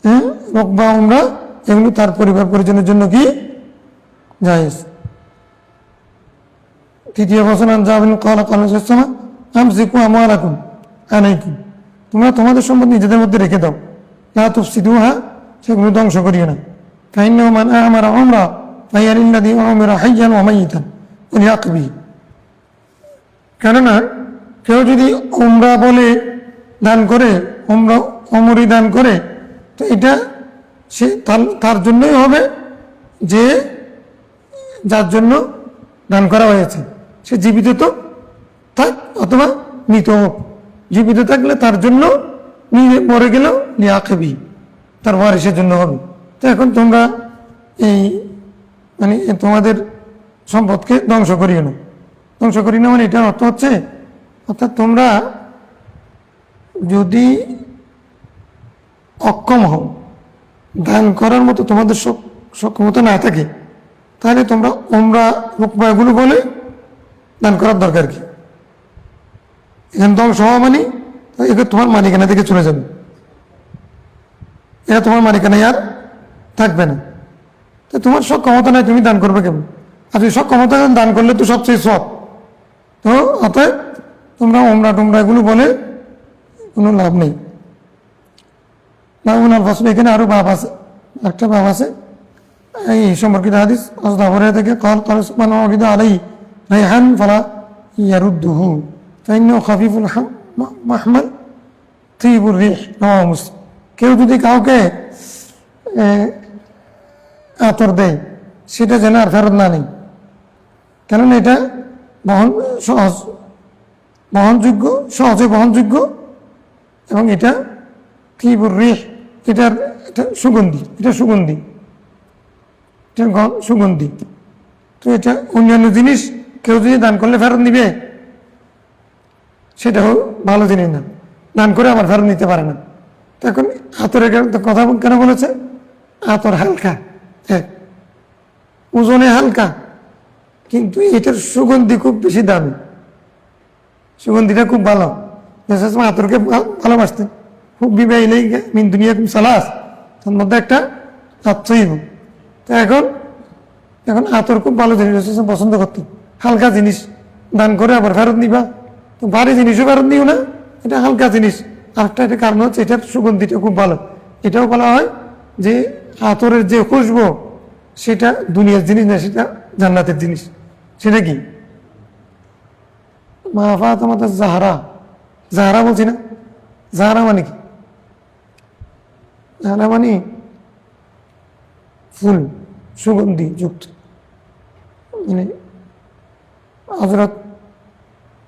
হ্যাঁ, রুকবা উমরা এগুলো তার পরিবার পরিজনের জন্য কি জায়েজ। তৃতীয় বছর যাবেন ক্বালা ক্বালা সাল্লাল্লাহু আমসিকু আমওয়ালাকুম আলাইকুম, তোমরা তোমাদের সম্পদ নিজেদের মধ্যে রেখে দাও, লা তুফসিদুহা, সেগুলো ধ্বংস করিও না। ফাইন্নাহু মান আমারা উমরা ফাহিয়া লিল্লাযী উমিরা হাইয়ান ওয়া মাইয়িতান ওয়ালিয়াকবিহি, কেননা কেউ যদি উমরা বলে দান করে, ওমরি দান করে, তো এটা সে তার জন্যই হবে যে যার জন্য দান করা হয়েছে, সে জীবিত তো থাক অথবা মৃত হোক। জীবিত থাকলে তার জন্য, মরে গেলেও লিয়াকবি, তার ওয়ারিসের জন্য হবে। তো এখন তোমরা এই মানে তোমাদের সম্পদকে ধ্বংস করিও না। ধ্বংস করি না মানে এটার অর্থ হচ্ছে, অর্থাৎ তোমরা যদি অক্ষম হও, দান করার মতো তোমাদের সক্ষমতা না থাকে, তাহলে তোমরা উমরা রুকবা এগুলো বলে দান করার দরকার কি? এখানে ধ্বংস হওয়া মানে এগুলো তোমার মালিকানা থেকে চলে যাবে, এটা তোমার মালিকানায় আর থাকবে না। তো তোমার সক্ষমতা নাই, তুমি দান করবে কেমন? আর তুমি সক্ষমতা দান করলে তো সবচেয়ে সব। তো অতএব তোমরা উমরা টুমরা এগুলো বলে কোনো লাভ নেই। এখানে আরো বাপ আছে, একটা বাপ আছে এই সম্পর্কিত হাদিস থেকে কল আলাই রাইহান ফালা ইয়ারুদ্দুহু ফাইন্নাহু খাফিফুল মাহমাল তিবুর রিহ, রাওয়াহু মুসলিম। কেউ যদি কাউকে আতর দেয়, সেটা যেন আর ফেরত না নেই, কেননা এটা বহনযোগ্য, সহজে বহনযোগ্য, এবং এটা তিবুর রিহ, এটা সুগন্ধি, এটা সুগন্ধি, সুগন্ধি। তো এটা অন্যান্য জিনিস কেউ যদি দান করলে ফেরত নিবে, সেটাও ভালো জিনিস না, দান করে আবার ফেরত নিতে পারে না। তো এখন আতরের কথা কেন বলেছে? আতর হালকা, ওজনে হালকা, কিন্তু এটার সুগন্ধি খুব বেশি দামি, সুগন্ধিটা খুব ভালো। আতরকে ভালোবাসতেন, খুব বিবাহিলেই মিন দুনিয়া খুব সালাস, তার মধ্যে একটা আত্মীয়। তো এখন আতর খুব ভালো জিনিস পছন্দ করতো, হালকা জিনিস দান করে আবার ফেরত নিবা, তো ভারী জিনিসও ফেরত নিও না, এটা হালকা জিনিস। আরেকটা এটা কারণ হচ্ছে এটার সুগন্ধিটা খুব ভালো। এটাও বলা হয় যে আতরের যে খুশবু, সেটা দুনিয়ার জিনিস না, সেটা জান্নাতের জিনিস। সেটা কি? মা ফাতেমা জাহরা, জাহরা বলছি না, জাহরা মানে কি? জাহরা মানে ফুল, সুগন্ধি যুক্ত। মানে হযরত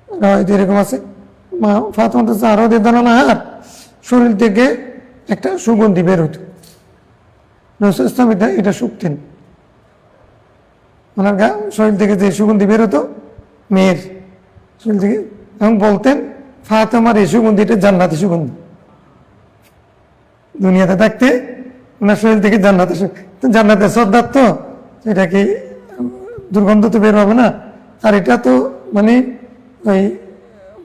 রাওয়ায়াতে এরকম আছে, মা ফাতেমা জাহরা রাদিয়াল্লাহু আনহার শরীর থেকে একটা সুগন্ধি বের হতো, রাসূল সাল্লাল্লাহু আলাইহি ওয়াসাল্লাম এটা শুকতেন। ওনার শরীর থেকে যে সুগন্ধি বের হতো মেয়ের শরীর থেকে, এবং বলতেন ফাতেমার এই সুগন্ধি, এটা জান্নাতি সুগন্ধি। দুনিয়াতে থাকতে ওনার শরীর থেকে জান্নাতের সর্দার, তো এটা কি দুর্গন্ধ তো বের হবে না। আর এটা তো মানে ওই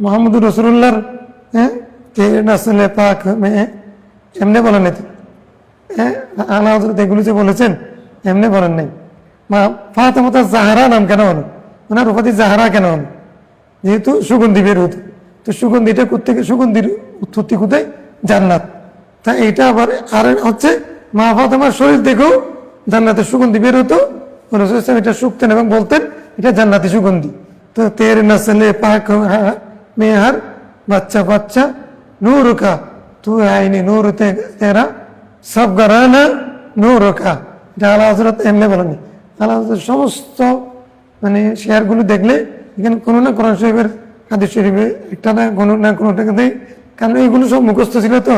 মোহাম্মদুর রসুল্লাহর নাসলে পাক এমনি বলেন নাই তো, আলা হযরত এগুলো যে বলেছেন এমনি বলেন নাই। মা ফাতেমা জাহরা নাম কেন হলো, ওনার উপাধি জাহরা কেন হলো? যেহেতু সুগন্ধি বের হতো, তো সুগন্ধিটা কোত্থেকে, সুগন্ধির উৎপত্তি কোথায়? জান্নাত। তা এইটা আবার আর হচ্ছে মা ফাতেমার শরীর দেখেও জান্নাতের সুগন্ধি বের হতো, রাসূল সাল্লাল্লাহু আলাইহি ওয়াসাল্লাম এটা শুকতেন এবং বলতেন এটা জান্নাতি সুগন্ধি। তো তেরে নসলে পাক মেহার বাচ্চা বাচ্চা নূর কা তু আইনি নূর তেরা সব গরানা নূর কা, এটা আলা হযরত এমনি বলেনি। আলা হযরত সমস্ত মানে শেয়ারগুলো দেখলে এখানে কোনো না কোরআন শরীফের হাদিস শরীফে একটা না কোনো না কোনোটাকে দেয়, কারণ এইগুলো সব মুখস্থ ছিল। তো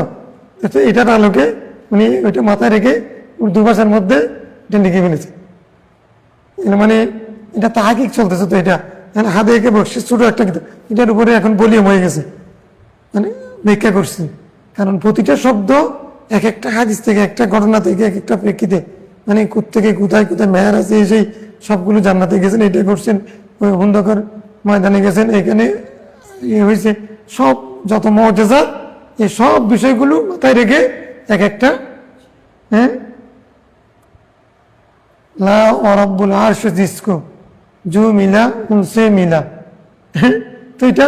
এটার আলোকে উনি ওইটা মাথায় রেখে উর্দু ভাষার মধ্যে এটা লিখে ফেলেছে। মানে এটা তাহাকিক চলতেছে। তো এটা হাতে এঁকে বসছে ছোট একটা কিতাব, এটার উপরে এখন ভলিউম হয়ে গেছে, মানে ব্যাখ্যা করছি। কারণ প্রতিটা শব্দ এক একটা হাদিস থেকে, একটা ঘটনা থেকে, এক একটা প্রেক্ষিতে, মানে কোত্থেকে কোথায় কোথায় মেয়ার আছে, সেই সবগুলো জান্নাতে গেছেন, এটা করছেন, ওই হুন্দকর ময়দানে গেছেন, এখানে হয়েছে, সব যত মুআজিজা এই সব বিষয়গুলো মাথায় রেখে এক একটা লা ওয়ারাব্বুল আরশ জিসকো জু মিলা উনসে মিলা। তো এটা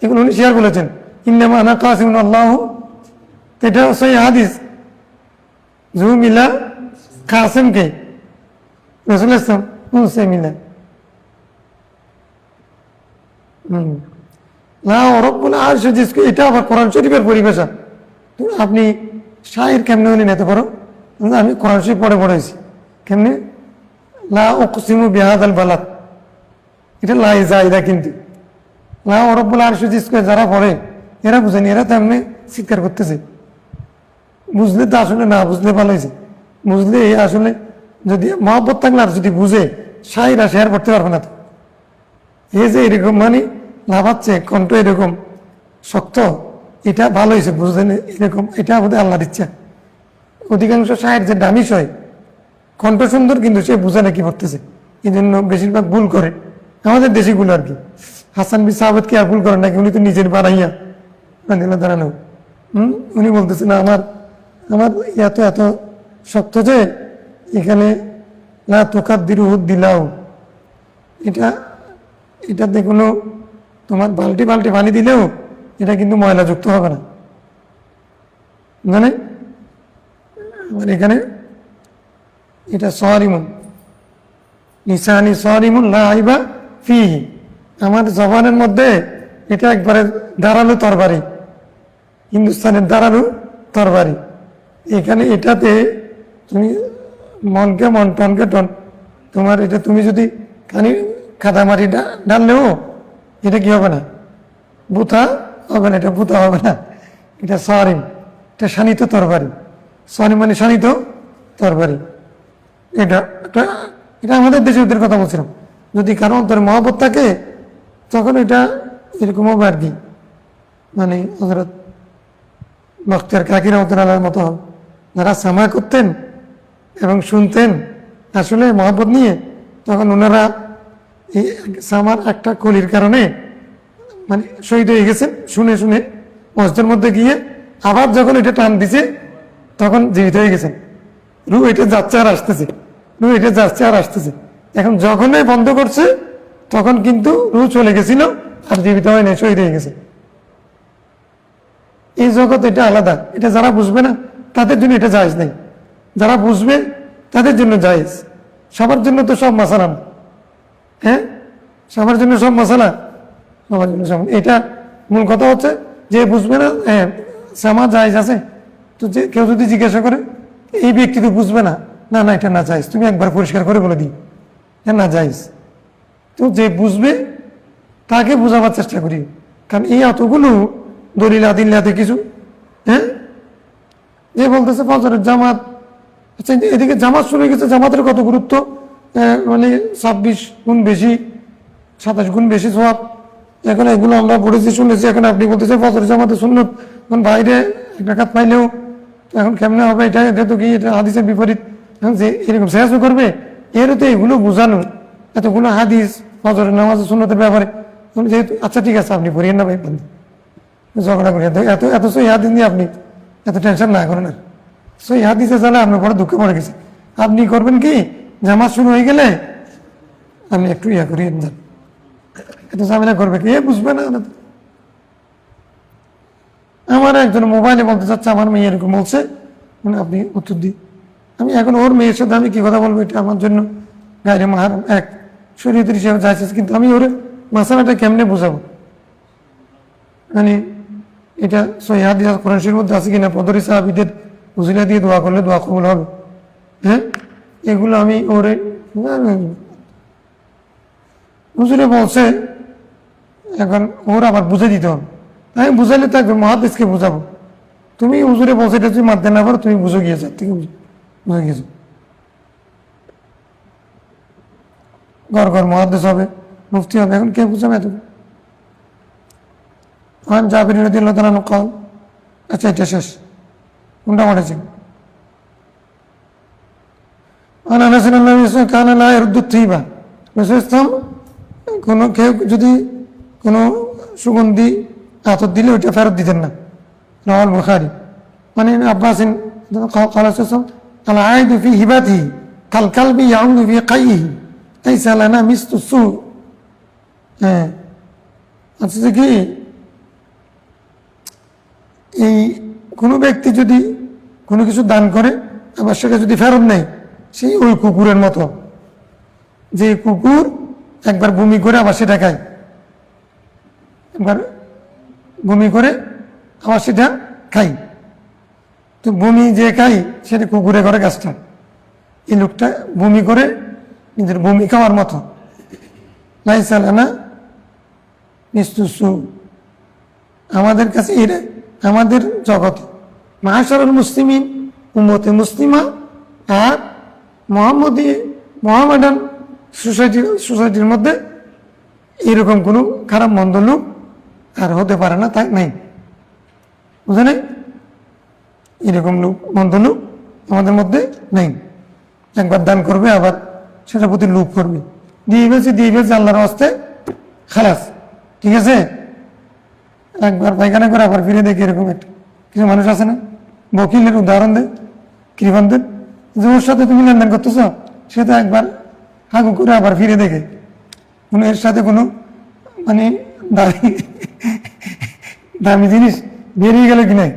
এগুলো উনি শেয়ার বলেছেন, ইন্নামা আনা কাসিমুন আল্লাহু, এটা সহিহ হাদিস। জু মিলা কাসিমকে রাসূলুল্লাহ সাল্লাল্লাহু আলাইহি ওয়াসাল্লাম উনসে মিলা। লা ওয়ারাব্বুল আরশ জিসকো, এটা আবার কোরআন শরীফের পরিভাষা। আপনি শায়ের কেমনে উনি নিতে পারো? আমি কোরআন শরীফ পড়েছি কেমনে, লা উকসিমু বিহাদাল বালাদ, এটা লাই জায়দা। কিন্তু লা ওয়ারাব্বুল আরশ জিসকো যারা পড়ে এরা বুঝেনি, এরা তেমনি চিৎকার করতেছে। বুঝলে তো আসলে, না বুঝলে ভালো হয়েছে, বুঝলে আসলে যদি মহব্বত থাকলে আর যদি বুঝে শায়েরা শেয়ার করতে পারবে না। তো এই যে এরকম মানে লাভাচ্ছে কণ্ঠ এরকম শক্ত, এটা ভালো হয়েছে বুঝলেন, এরকম এটা আমাদের আল্লাহর ইচ্ছা। অধিকাংশ শায়ের যে দামিশ হয়, কণ্ঠ সুন্দর কিন্তু সে বুঝে না কি করতেছে, এই জন্য বেশিরভাগ ভুল করে আমাদের দেশিগুলো আর কি। হাসান বিন সাহাবত কি আর ভুল করেন নাকি? উনি তো নিজের বানাইয়া দাঁড়ানো। উনি বলতেছে না, আমার আমার এত এত শক্ত যে এখানে লা তুকাদ্দিরুহু দিলাও, এটাতে কোনো তোমার বালতি বালতি পানি দিলেও এটা কিন্তু ময়লাযুক্ত হবে না। মানে আমার এখানে এটা সরিমুন নিসানি সরিমুন লা আইবা ফিহি, আমার জবানের মধ্যে এটা একবারে দাঁড়ালো তরবারি, হিন্দুস্তানের দাঁড়ালো তরবারি। এখানে এটাতে তুমি মনকে মন, টনকে টন, তোমার এটা তুমি যদি খানি কাদামাটি ডাললেও এটা কি হবে না, বুথা হবে না, এটা বুথা হবে না। এটা সরিম, এটা শানিত তরবারি। সরিম মানে শানিত তরবারি। এটা এটা আমাদের দেশে ওদের কথা বলছিলাম। যদি কারো অন্তরে মহব্বত থাকে তখন এটা এরকম হবে আর কি, মানে হযরত বখতিয়ার কাকি রাহমাতুল্লাহ মতো যারা সামা করতেন এবং শুনতেন আসলে মহব্বত নিয়ে, তখন ওনারা এই সামার একটা কলির কারণে মানে শহীদ হয়ে গেছেন শুনে শুনে, মসজিদের মধ্যে গিয়ে আবার যখন এটা টান দিছে তখন জীবিত হয়ে গেছেন। রু এটা যাচ্ছে আর আসতেছে, রু এটা যাচ্ছে আর আসতেছে। এখন যখনই বন্ধ করছে তখন কিন্তু রু চলে গেছিল আর জীবিত হয় না, শহীদ হয়ে গেছে। এই জগৎ এটা আলাদা, এটা যারা বুঝবে না তাদের জন্য এটা জায়েজ নেই, যারা বুঝবে তাদের জন্য জায়েজ। সবার জন্য তো সব মাসালা না, সবার জন্য সব মশালা, সবার জন্য সব। এটা মূল কথা হচ্ছে যে বুঝবে না সামা জায়েজ আছে, তো যে কেউ যদি জিজ্ঞাসা করে এই ব্যক্তি তো বুঝবে না, না না এটা না জায়েজ, তুমি একবার পরিষ্কার করে বলে দিই না জায়েজ। তো যে বুঝবে তাকে বোঝাবার চেষ্টা করি, কারণ এই এতগুলো দলিল আদিল্লাতে কিছু যে বলতেছে ফজরের জামাত, আচ্ছা এদিকে জামাত শুরু হয়ে গেছে, জামাতের কত গুরুত্ব, মানে 26 গুণ বেশি, 27 গুণ বেশি সওয়াব। এখন এগুলো আমরা পড়েছি শুনেছি, এখন আপনি বলতেছেন ফজরের জামাতে সুন্নত, এখন বাইরে এক রাকাত পাইলেও এখন কেমনে হবে, এটা তো কি এটা হাদিসের বিপরীত। এখন যে এরকম শেষও করবে এর তো এগুলো বোঝানো, এতগুলো হাদিস ফজরের নামাজ সুন্নতের ব্যাপারে, যেহেতু আচ্ছা ঠিক আছে আপনি পড়িয়েন না ভাই, ঝগড়া করিয়া এত এত সই হাদিস নিয়ে আপনি এত টেনশন না করেন। আর সই হাদিসে চলে আপনার বড় দুঃখ পড়ে গেছে। আপনি করবেন কি, জামাত শুরু হয়ে গেলে আপনি একটু করিয়ে যান, এত ঝামেলা করবে কি, বুঝবে না। আমার একজন মোবাইলে বলতে চাচ্ছে আমার মেয়ে এরকম বলছে, মানে আপনি উত্তর দিই। আমি এখন ওর মেয়ের সাথে আমি কি কথা বলবো, এটা আমার জন্য গায়ে মাহারাম এক শরীয়তের হিসেবে যাইছে, কিন্তু আমি ওর মাসালাটা কেমনে বোঝাবো, মানে এটা সহিহ হাদিস কোরআন শরীফের মধ্যে আছে কিনা, পদরি সাহাবীদের উজিলা দিয়ে দোয়া করলে দোয়া কবুল হবে, হ্যাঁ এগুলো আমি ওরে হুজুরে বলছে, এখন ওর আবার বুঝে দিতে হবে। আমি বুঝাইলে তো একজন মহাদিসকে বুঝাবো, তুমি হুজুরে বলছে এটা তুমি মানতে না পারো, তুমি বুঝে গিয়েছো, থেকে বুঝে গিয়েছো, ঘর ঘর মহাদিস হবে, মুফতি হবে, এখন কে বুঝাবে এত। জাবির রাদিয়াল্লাহু তাআলা আনহু قال, আচ্ছা এটা শেষ, কোনটা পড়েছি, কানা লা ইয়ারুদ্দু তিবা, রাসূল ইসলাম কোনো কেউ যদি কোনো সুগন্ধি আতর দিলে ওইটা ফেরত দিতেন না, রাওয়াল বুখারী। মানে আব্বাসিন قال রাসূল আল আইদু ফি হিবাতিহি কাল কালবি ইয়াউদু ফি কাইহি লাইসা লানা মিসলু সু। হ্যাঁ আচ্ছা যে কি, এই কোনো ব্যক্তি যদি কোনো কিছু দান করে আবার সেটা যদি ফেরত নেয়, সেই ওই কুকুরের মতো, যে কুকুর একবার বমি করে আবার সেটা খায়, একবার বমি করে আবার সেটা খাই, তো বমি যে খাই সেটা কুকুরে করে গাছটা, এই লোকটা বমি করে নিজের বমি খাওয়ার মতো, লাইসা লানা মিসলু সু। আমাদের কাছে এটা আমাদের জগতে মাশারুল মুসলিমিন উম্মতে মুসলিমা আর মোহামেডান সোসাইটির মধ্যে এরকম কোনো খারাপ মন্দ লোক আর হতে পারে না, তাই নাই, বুঝে নাই, এরকম লোক মন্দ লোক আমাদের মধ্যে নেই। একবার দান করবে আবার সেটার প্রতি লোভ করবে, দিয়ে ফেলছে আল্লাহর হস্তে খালাস, ঠিক আছে। একবার পায়খানা করে আবার ফিরে দেখে, এরকম একটা কিছু মানুষ আছে না, বকিলের উদাহরণ দেয় কৃপণদের, যে ওর সাথে তুমি লেনদেন করতেছ, সে তো একবার হাগু করে আবার ফিরে দেখে কোনো এর সাথে কোনো মানে দামি জিনিস বেরিয়ে গেল কি নাই।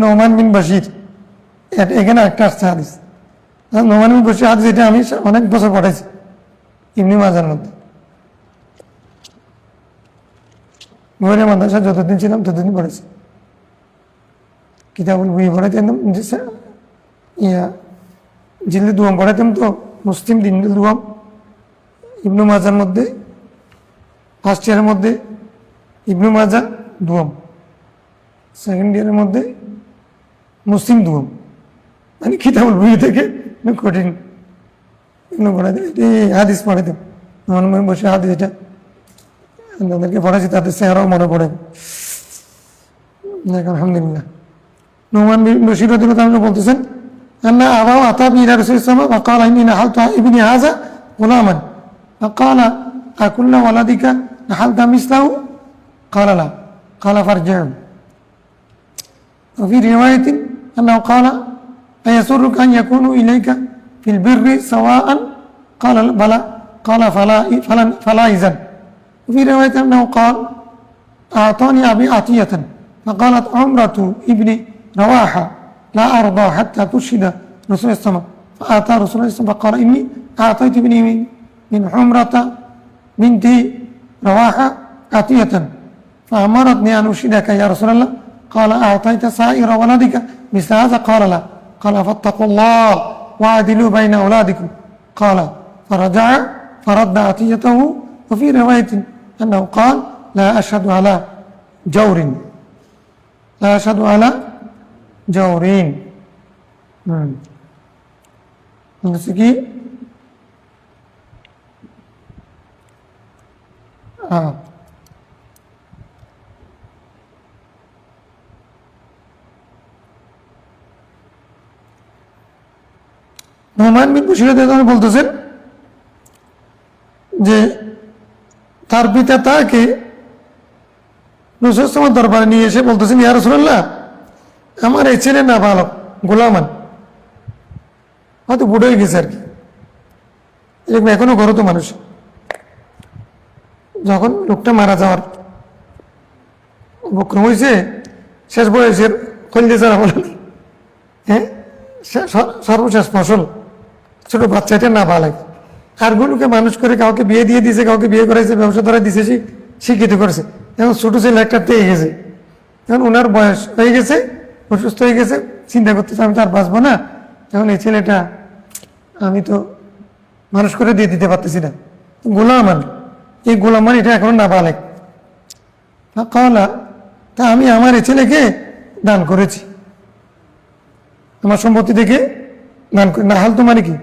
নোমান বিন বশির, এখানে একটা আসছে হাদিস, নোমান বিন বশির হাদিস, এটা আমি অনেক বছর পড়েছি ইবনে মাজার মধ্যে, গোয়ের মাদ্রাসা যতদিন ছিলাম ততদিন পড়েছি, কিতাবুল বই পড়াইতাম, জিল্দে দুয়াম পড়াইতাম, তো মুসলিম দিনদুল দুয়াম ইবনু মাজার মধ্যে ফার্স্ট ইয়ারের মধ্যে ইবনু মাজা দুয়াম, সেকেন্ড ইয়ারের মধ্যে মুসলিম দুয়াম, মানে কিতাবুল বই থেকে কঠিন এগুলো পড়াইতাম, এই হাদিস পড়াইতাম, মনে বসে হাদিস, এটা তাদেরকে পড়াইছি, তাদের চেহারাও মনে পড়ে, আলহামদুলিল্লাহ। নোমান বিন বশীর রাদিয়াল্লাহু তাআলা বলতেছেন, আন্না আবাউ আতা বি ইলা রাসূলিল্লাহ সাল্লাল্লাহু আলাইহি ওয়াসাল্লাম ওয়া ক্বালা ইন্নী নাহালতু ইবনি হাযা গুলামান فقال أكل ولدك نحلت مثله قال لا قال فارجعه. وفي رواية أنه قال أيسرك أن يكونوا إليك في البر سواء قال بلى قال فلا إذن. وفي رواية أنه قال أعطاني أبي عطية فقالت عمرة ابن رواحة لا أرضى حتى ترشد رسول الله صلى الله عليه وسلم فأتى رسول الله صلى الله عليه وسلم فقال إني أعطيت ابني من حمرة بنت رواحة عطية فأمرتني أن أرشدك يا رسول الله قال أعطيت سائر ولدك مثل هذا قال لا قال فاتقوا الله وعدلوا بين أولادكم قال فرجع فرد عطيته. وفي رواية أنه قال لا أشهد على جور لا أشهد على جورين. কি নোমান বিন বশির রাদিয়াল্লাহু আনহু বলতেছেন যে তার পিতা তাকে রাসূলুল্লাহ সাল্লাল্লাহু আলাইহি ওয়াসাল্লামের দরবারে নিয়ে এসে বলতেছেন, ইয়া রাসূলুল্লাহ, আমার এই ছেলে না বালক গোলামান, হয়তো বুড়ো হয়ে গেছে আর কি, এরকম এখনো ঘরে তো মানুষ। যখন লোকটা মারা যাওয়ার উপক্রম হয়েছে, শেষ বয়সের কলজে যারা বলে না, হ্যাঁ, সর্বশেষ ফসল ছোট বাচ্চাটা না বালায়, আর গুলোকে মানুষ করে কাউকে বিয়ে দিয়ে দিয়েছে, কাউকে বিয়ে করাইছে, ব্যবসা ধরা দিয়েছে, শিক্ষিত করেছে। এখন ছোট ছেলে একটা পেয়ে গেছে, এখন ওনার বয়স হয়ে গেছে, অসুস্থ হয়ে গেছে, চিন্তা করতেছে আমি তো আর বাঁচবো না, এখন এই ছেলেটা আমি তো মানুষ করে দিয়ে দিতে পারতেছি না, গোলামান, এই গোলামান এটা এখন না বালেক। কলা, তা আমি আমার এই ছেলেকে দান করেছি, আমার সম্পত্তি থেকে দান করি। নাহাল তো মানে কি?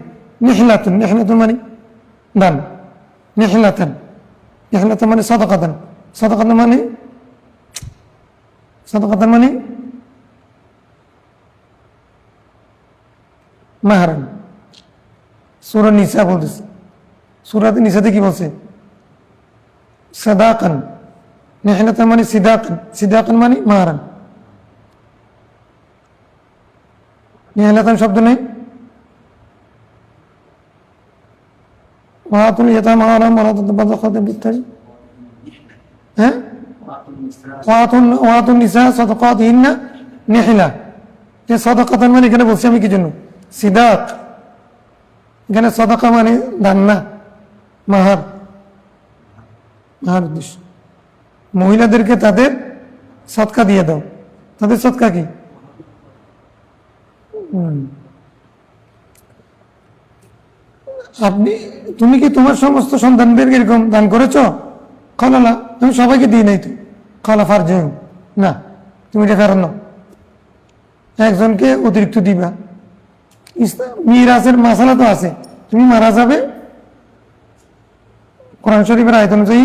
নেহলাতুন, নেহলাতুন মানে দান, নেহলাতান, নেহলাতান মানে সাদাকাতান, সাদাকাতান মানে সাদাকাতান মানে মাহারান। সূরা নিসা বলতেছে, সূরাতে নিসাতে কি বলছে? সাদাকান, নেহলাতান মানে সিদাকান, সিদাকান মানে মাহারান। নেহলাতান শব্দ নেই? ওয়াতুল ইয়াতামা ওয়ালা তাতাবাযাখাতু বিত্তাই, হ্যাঁ, ওয়াতুন নিসা সাদাকাতিহিন্না নিহলা। যে সাদাকাতান মানে এখানে বলছি আমি কি জন্য? সিদাক। এখানে সাদাকা মানে দান না, মাহার, মাহার উদ্দেশ্য। মহিলাদেরকে তাদের সদকা দিয়ে দাও। তাদের সদকা কি? তুমি কি তোমার সমস্ত সন্তানদেরকে এরকম দান করেছ? খালা, আমি সবাইকে দিই নাই তো। খালা ফার্জ, না, তুমি এটা ফেরত নাও, একজনকে অতিরিক্ত দিবা। মিরাজের মাসালা তো আছে, তুমি মারা যাবে, কোরআন শরীফের আয়াত অনুযায়ী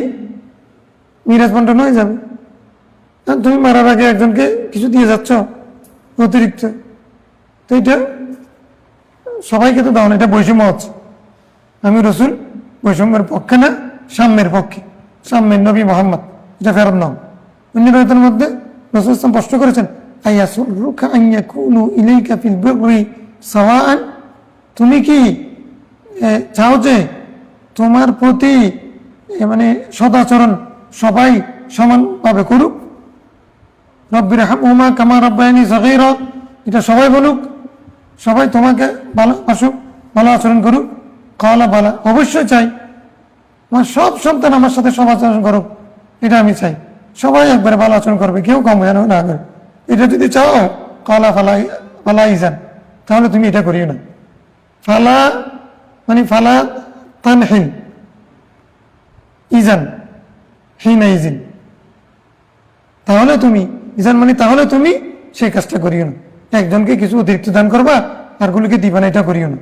মিরাজ বন্টন হয়ে যাবে। তুমি মারার আগে একজনকে কিছু দিয়ে যাচ্ছ অতিরিক্ত, তো এটা সবাইকে তো দাও না, এটা বৈষম্য হচ্ছে। আমি রসুল বৈষম্যের পক্ষে না, সাম্যের পক্ষে, সাম্যের নবী মোহাম্মদ, এটা ফেরত নাও। অন্য রায়তের মধ্যে রসুল ইসলাম স্পষ্ট করেছেন, তুমি কি চাও যে তোমার প্রতি মানে সদাচরণ সবাই সমানভাবে করুক? রব্বির হামহুমা কামা রাব্বায়ানি সগীরা, এটা সবাই বলুক, সবাই তোমাকে ভালোবাসুক, ভালো আচরণ করুক। কালা বালা, অবশ্যই চাই, আমার সব সন্তান আমার সাথে সব আচরণ করুক, এটা আমি চাই, সবাই একবারে ভালো আচরণ করবে, কেউ কম যেন না করে। এটা যদি চাও, কালা ফালা ইজান, তাহলে তুমি এটা করিও না। ফালা মানে ফালা তানহিন, ইজান হিনা ইজিন, তাহলে তুমি ইজান মানে তাহলে তুমি সেই কাজটা করিও না। একজনকে কিছু অতিরিক্ত দান করবা আর গুলোকে দিবা না, এটা করিও না।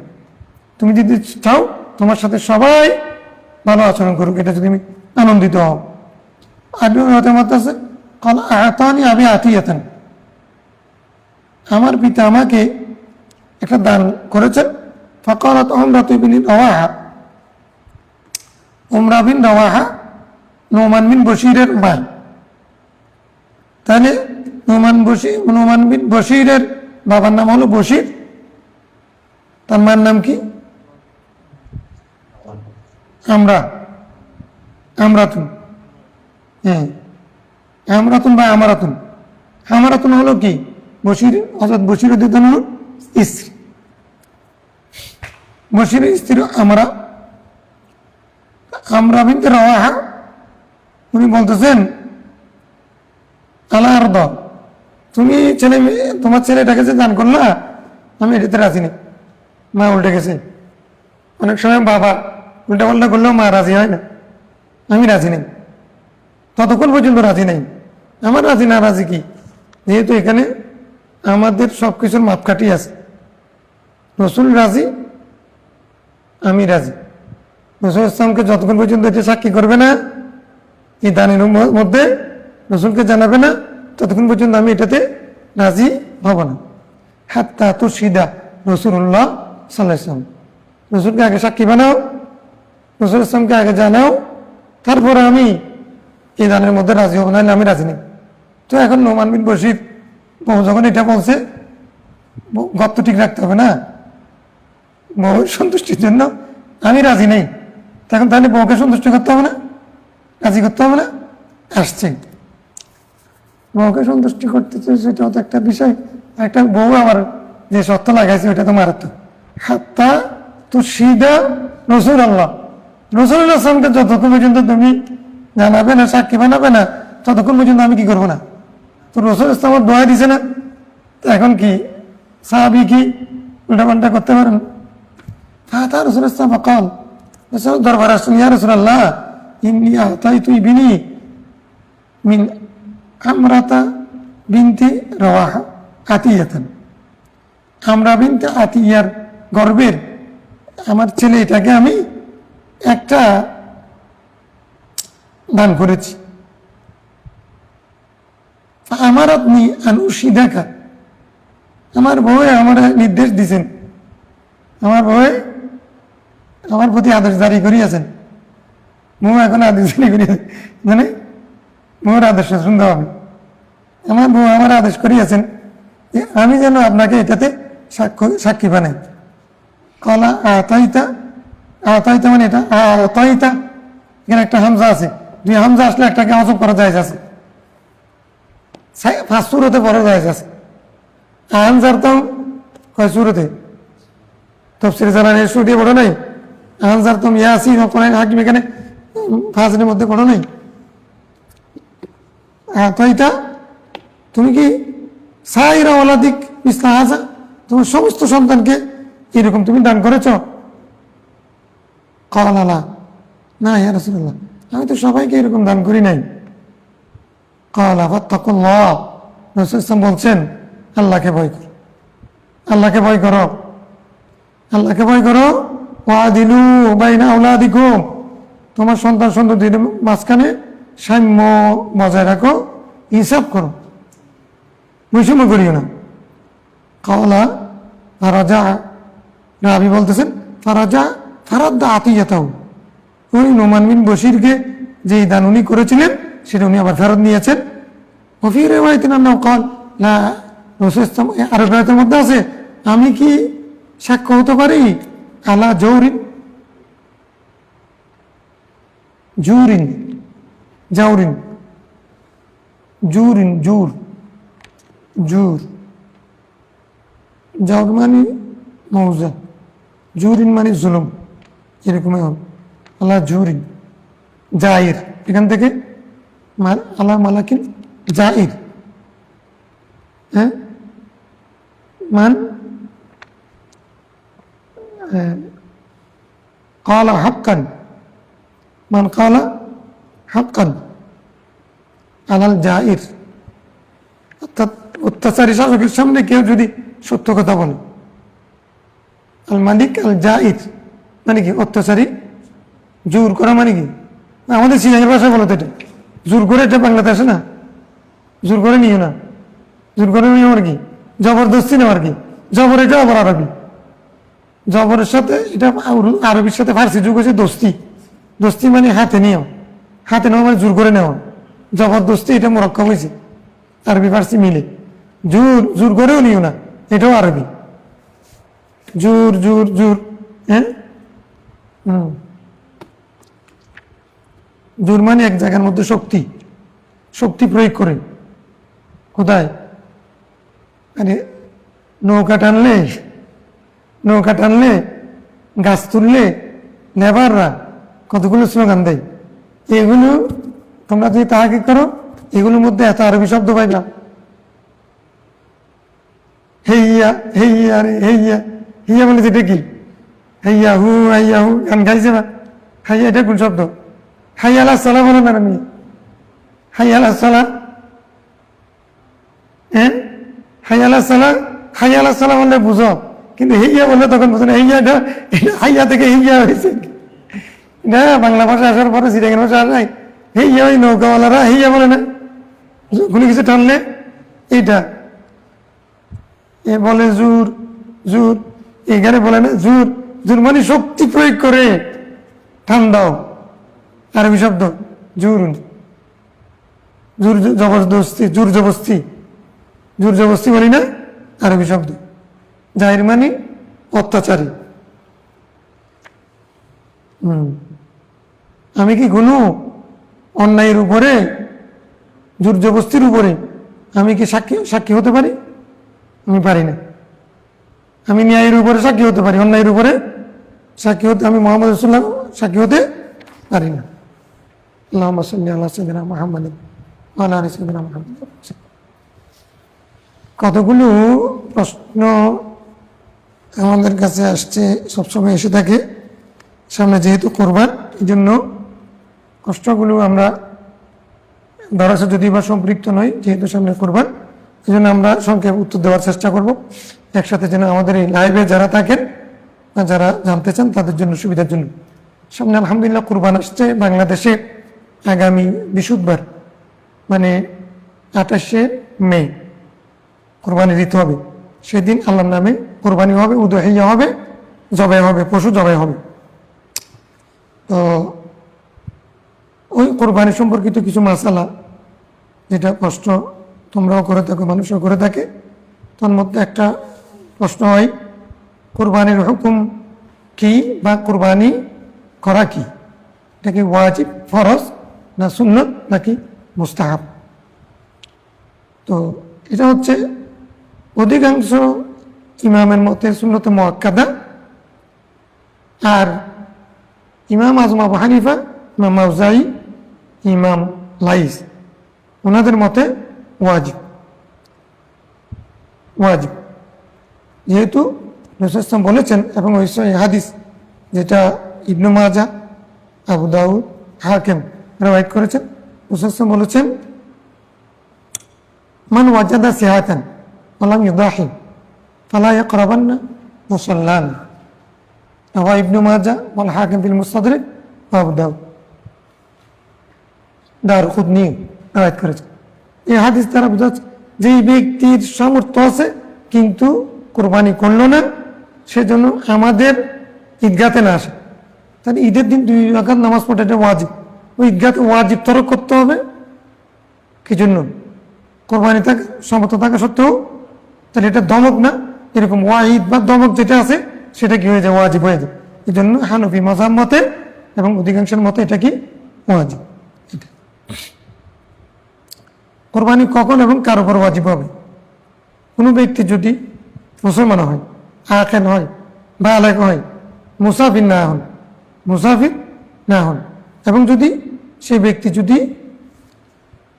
তুমি যদি চাও তোমার সাথে সবাই ভালো আচরণ করুক, এটা যদি তুমি আনন্দিত হও। মত আছে, আতানি আমি আতিয়াতান, আমার পিতা আমাকে একটা দান করেছেন। ফাকালাত উমরাতু বিন রাওয়াহা, উমরা বিন রাওয়াহা নোমান বিন বশিরের মা। তাহলে নোমান বিন বশিরের বাবার নাম হলো বশির, তার মার নাম কি? আমরাতুন, হ্যাঁ, আমরাতুন বা আমারাতুন। আমারাতুন হলো কি? বশির, হযরত বশির রাদিয়াল্লাহু আনহু স্ত্রী, বশিরের স্ত্রী আমরা বিনতে রাওয়াহা, উনি বলতেছেন, আলা আরদা, তুমি তোমার ছেলেটাকে যে দান করলা, আমি এটাতে রাজি নেই। মা উল্টে গেছে, অনেক সময় বাবা উল্টা পাল্টা করলেও মা রাজি হয় না, আমি রাজি নেই, ততক্ষণ পর্যন্ত রাজি নেই। আমার রাজি না রাজি কি, যেহেতু এখানে আমাদের সবকিছুর মাপকাঠি আছে। রসুল রাজি, আমি রাজি। রসুল ইসলামকে যতক্ষণ পর্যন্ত এটা সাক্ষী করবে না, এই দানের মধ্যে রসুলকে জানাবে না, ততক্ষণ পর্যন্ত আমি এটাতে রাজি হব না। হাত্তা তুরশিদা রাসূলুল্লাহ সাল্লাল্লাহু আলাইহি ওয়াসাল্লাম, রসুলকে আগে সাক্ষী বানাও, রসুল ইসলামকে আগে জানাও, তারপরে আমি এই দানের মধ্যে রাজি হবো, নাহলে আমি রাজি নেই। তো এখন নোমান বিন বশির বউ যখন এটা বলছে, গর্ত ঠিক রাখতে হবে না, বউর সন্তুষ্টির জন্য আমি রাজি নেই, তখন তাহলে বউকে সন্তুষ্টি করতে হবে না, রাজি করতে হবে না। আসছে বউকে সন্তুষ্টি করতে, সেটাও তো একটা বিষয়। একটা বউ আবার যে সত্য লাগাইছে ওইটা তো মারাত্মক। হাত্তা তো সিদা রসুল আল্লাহ, রসুল আসলামকে যতক্ষণ পর্যন্ত তুমি জানাবে না, সাক্ষী বানাবে না, ততক্ষণ পর্যন্ত আমি কি করবো না। তো রসুল ইসলামের দোয়া দিছে না, তো এখন কি সাহাবি কি উল্টাপাল্টা করতে পারেন? ফাতা রসুল ইসলাম কল, রসুল দরবার আসছেন, ইয়া রসুল আল্লাহ ইন্নি আতাইতু ইবনি মিন আমরাতা বিনতি রওয়াহা আতিয়াতান, আমরা বিনতে আতিয়ার গর্বের আমার ছেলে এটাকে আমি একটা দান করেছি। আমার আপনি আনুষি দেখা, আমার বউ আমার নির্দেশ দিছেন, আমার বউ আমার প্রতি আদেশ জারি করিয়াছেন, বউ এখন আদেশ জারি করিয়াছেন, মানে বউর আদেশ শুনতে হবে। আমার বউ আমার আদেশ করিয়াছেন যে আমি যেন আপনাকে এটাতে সাক্ষী বানাই। কলা আতাইতা, আতাইতা মানে এটা আতাইতা, এখানে একটা হামজা আছে, দুই হামজা আসলে একটাকে অজব করা যায় আছে, ফার্স্ট সুরতে পড়া যায় আছে। আনজার তো কয় সুরতে তফসিরে জালালের সুর দিয়ে পড়ো নাই, আনজার তো ইয়াসিন কোরআন হাকিম এখানে ফাজরের মধ্যে পড়ো নাই। আতাইতা তুমি কি সাইরা ওয়ালাদিক মিসলা হাযা, তোমার সমস্ত সন্তানকে এরকম তুমি দান করেছ? ক্বালা লা, না ইয়া রাসূলুল্লাহ, আমি তো সবাইকে এরকম দান করি নাই। ক্বালা ফাত্তাকুল্লাহ, রাসূল সাল্লাল্লাহু বলছেন আল্লাহকে ভয় করো, আল্লাহকে ভয় করো, আল্লাহকে ভয় করো। ওয়াদিলু বাইনা আওলাদিকুম, তোমার সন্তান সন্ততির মাঝখানে সাম্য বজায় রাখো, হিসাব করো, বৈষম্য করিও না। ক্বালা ফারাজা, রাবি বলতেছেন ফারাজা ফারাদ্দা আতিয়াতাহু, ওই নোমান বিন বশিরকে যেই দান উনি করেছিলেন সেটা উনি আবার ফেরত নিয়েছেন। ওফি রিওয়ায়াতিন আন্নাহু ক্বাল লা, রাসূল সাল্লাল্লাহু আরব রাতের মধ্যে আছে আমি কি সাক্ষ্য হতে পারি আলা জৌরিন, জুরিন, জাউরিন, জুরিন, জুর, জুর, জাউর মানে মৌজা, জুরিন মানে জুলুম, এরকমই হবে। আল্লাহ জুরিন জাইর, এখান থেকে আল্লাহ মালাকিন জাইর, হ্যাঁ মান কালা হাক্কান, মান কালা হাক্কান আলাল জাইর, অর্থাৎ অত্যাচারী শাসকের সামনে কেউ যদি সত্য কথা বলে। আল মালিক আল জাইর মানে কি অত্যাচারী, জোর করা মানে কি, আমাদের সিলেটের ভাষায় বলো তো এটা জোর করে, এটা বাংলাতে আসে না, জোর করে নিও না, জোর করে নিও আর কি জবরদস্তি নেও আর কি, জবর এটা আবার আরবি, জবরের সাথে এটা আরবির সাথে ফার্সি যুগ হয়েছে দোস্তি, দোস্তি মানে হাতে নিও, হাতে নেওয়া মানে জোর করে নেওয়া, জবরদস্তি এটা মোরক্কব হয়েছে আরবি ফার্সি মিলে। জোর জোর করেও নিও না, এটাও আরবি, জোর জোর জোর, হ্যাঁ জোর মানে এক জায়গার মধ্যে শক্তি, শক্তি প্রয়োগ করে। কোথায়? আরে নৌকা টানলে, নৌকা টানলে, গাছ তুললে লেবাররা কতগুলো স্লোগান দেয়, এগুলো তোমরা যদি তাহাকে করো এগুলোর মধ্যে এত আরবি শব্দ পাইলাম, হেইয়া হেইয়া রে হেইয়া, হিয়া বলে যেটা কি হেইয়া হু হাইয়া হু, গান গাইছে না, হাইয়া এটা কোন শব্দ? হাই আলা সালা বলো না, আমি হাই আলা সালা, হ্যাঁ হাই আলা সালা, হাই আলা সালা বললে বুঝো, কিন্তু হেইয়া বললে তখন বুঝো না, হেইয়াটা হাইয়া থেকে হেইয়া হয়েছে, এটা বাংলা ভাষা আসার পরে সিরিয়ান ভাষা আসায় হেইয়া, ওই নৌকাওয়ালারা হেইয়া বলে না, কোনো কিছু টানলে এইটা এ বলে জোর, জোর এখানে বলে না জোর, জোর মানে শক্তি প্রয়োগ করে ঠান্ডাও, আরবি শব্দ জোর, জোর জবরদস্তি, জোর জবস্তি, জোর জবস্তি বলি না, আরবি শব্দ। জাহির মানে অত্যাচারী। আমি কি কোনো অন্যায়ের উপরে, জোর জবস্তির উপরে আমি কি সাক্ষী হতে পারি? আমি পারি না। আমি ন্যায়ের উপরে সাক্ষী হতে পারি, অন্যায়ের উপরে সাক্ষী হতে আমি মোহাম্মদ রাসূলুল্লাহ সাক্ষী হতে পারি না। আল্লাহুম্মা সাল্লি আলা সাইয়্যিদিনা মুহাম্মাদিন ওয়া আলা আলি সাইয়্যিদিনা মুহাম্মাদ। কতগুলো প্রশ্ন আমাদের কাছে আসছে, সবসময় এসে থাকে। সামনে যেহেতু কোরবান, এই জন্য কষ্টগুলো আমরা দরাসে যদি বা সম্পৃক্ত নই, যেহেতু সামনে কোরবান, এই জন্য আমরা সংক্ষেপে উত্তর দেওয়ার চেষ্টা করব। একসাথে যেন আমাদের এই লাইভে যারা থাকেন বা যারা জানতে চান তাদের জন্য সুবিধার জন্য। সামনে আলহামদুলিল্লাহ কোরবান আসছে বাংলাদেশে আগামী বৃহস্পতিবার, মানে 28শে মে কোরবানি দিতে হবে। সেদিন আল্লাহর নামে কোরবানি হবে, উদহিয়া হবে, জবাই হবে, পশু জবাই হবে। তো ওই কোরবানি সম্পর্কিত কিছু মাসালা, যেটা প্রশ্ন তোমরাও করে থাকো, মানুষও করে থাকে, তার মধ্যে একটা প্রশ্ন হয় কোরবানির হুকুম কি বা কোরবানি করা কি? এটা কি ওয়াজিব, ফরজ, না সুন্নত, নাকি মুস্তাহাব? তো এটা হচ্ছে অধিকাংশ ইমামের মতে সুন্নতে মুআক্কাদা, আর ইমাম আজম আবু হানিফা, ইমাম আউজাই, ইমাম লাইস, ওনাদের মতে ওয়াজিব। ওয়াজিব যেহেতু রাসূল সাল্লাল্লাহু আলাইহি ওয়াসাল্লাম বলেছেন, এবং ওই সহিহ হাদিস যেটা ইবনে মাজাহ, আবু দাউদ, হাকিম রওয়ায়াত করেছেন, রাসূল সাল্লাল্লাহু আলাইহি ওয়াসাল্লাম বলেছেন মান ওয়াজাদা সিহাতান ওয়া লাম ইউদাহি ফালা ইয়াকরাবান্না মুসাল্লানা। রাওয়া ইবনে মাজাহ ওয়াল হাকিম ফিল মুস্তাদরিক ওয়া আবু দাউদ, দারকুতনি রওয়ায়াত করেছেন। এই হাদিস দ্বারা বোঝা যাচ্ছে যে ব্যক্তির সামর্থ্য আছে কিন্তু কোরবানি করলো না, সেজন্য আমাদের ঈদগাতে না আসে। তাহলে ঈদের দিন 2 রাকাত নামাজ পড়ে, এটা ওয়াজিব। ওই ঈদগাতে ওয়াজিব তরক করতে হবে কি জন্য? কোরবানি থাকা সামর্থ্য থাকা সত্ত্বেও। তাহলে এটা দমক না, এরকম ওয়াহিদ বা দমক যেটা আছে সেটা কি হয়ে যায়? ওয়াজিব হয়ে যায়। এই জন্য হানফি মাযহাব মতে এবং অধিকাংশের মতে এটা কি ওয়াজিব। কোরবানি কখন এবং কার উপর ওয়াজিব হবে? কোনো ব্যক্তি যদি মুসলমান হয়, আকিল হয়, বালেগ হয়, মুসাফির না হন, এবং যদি সেই ব্যক্তি যদি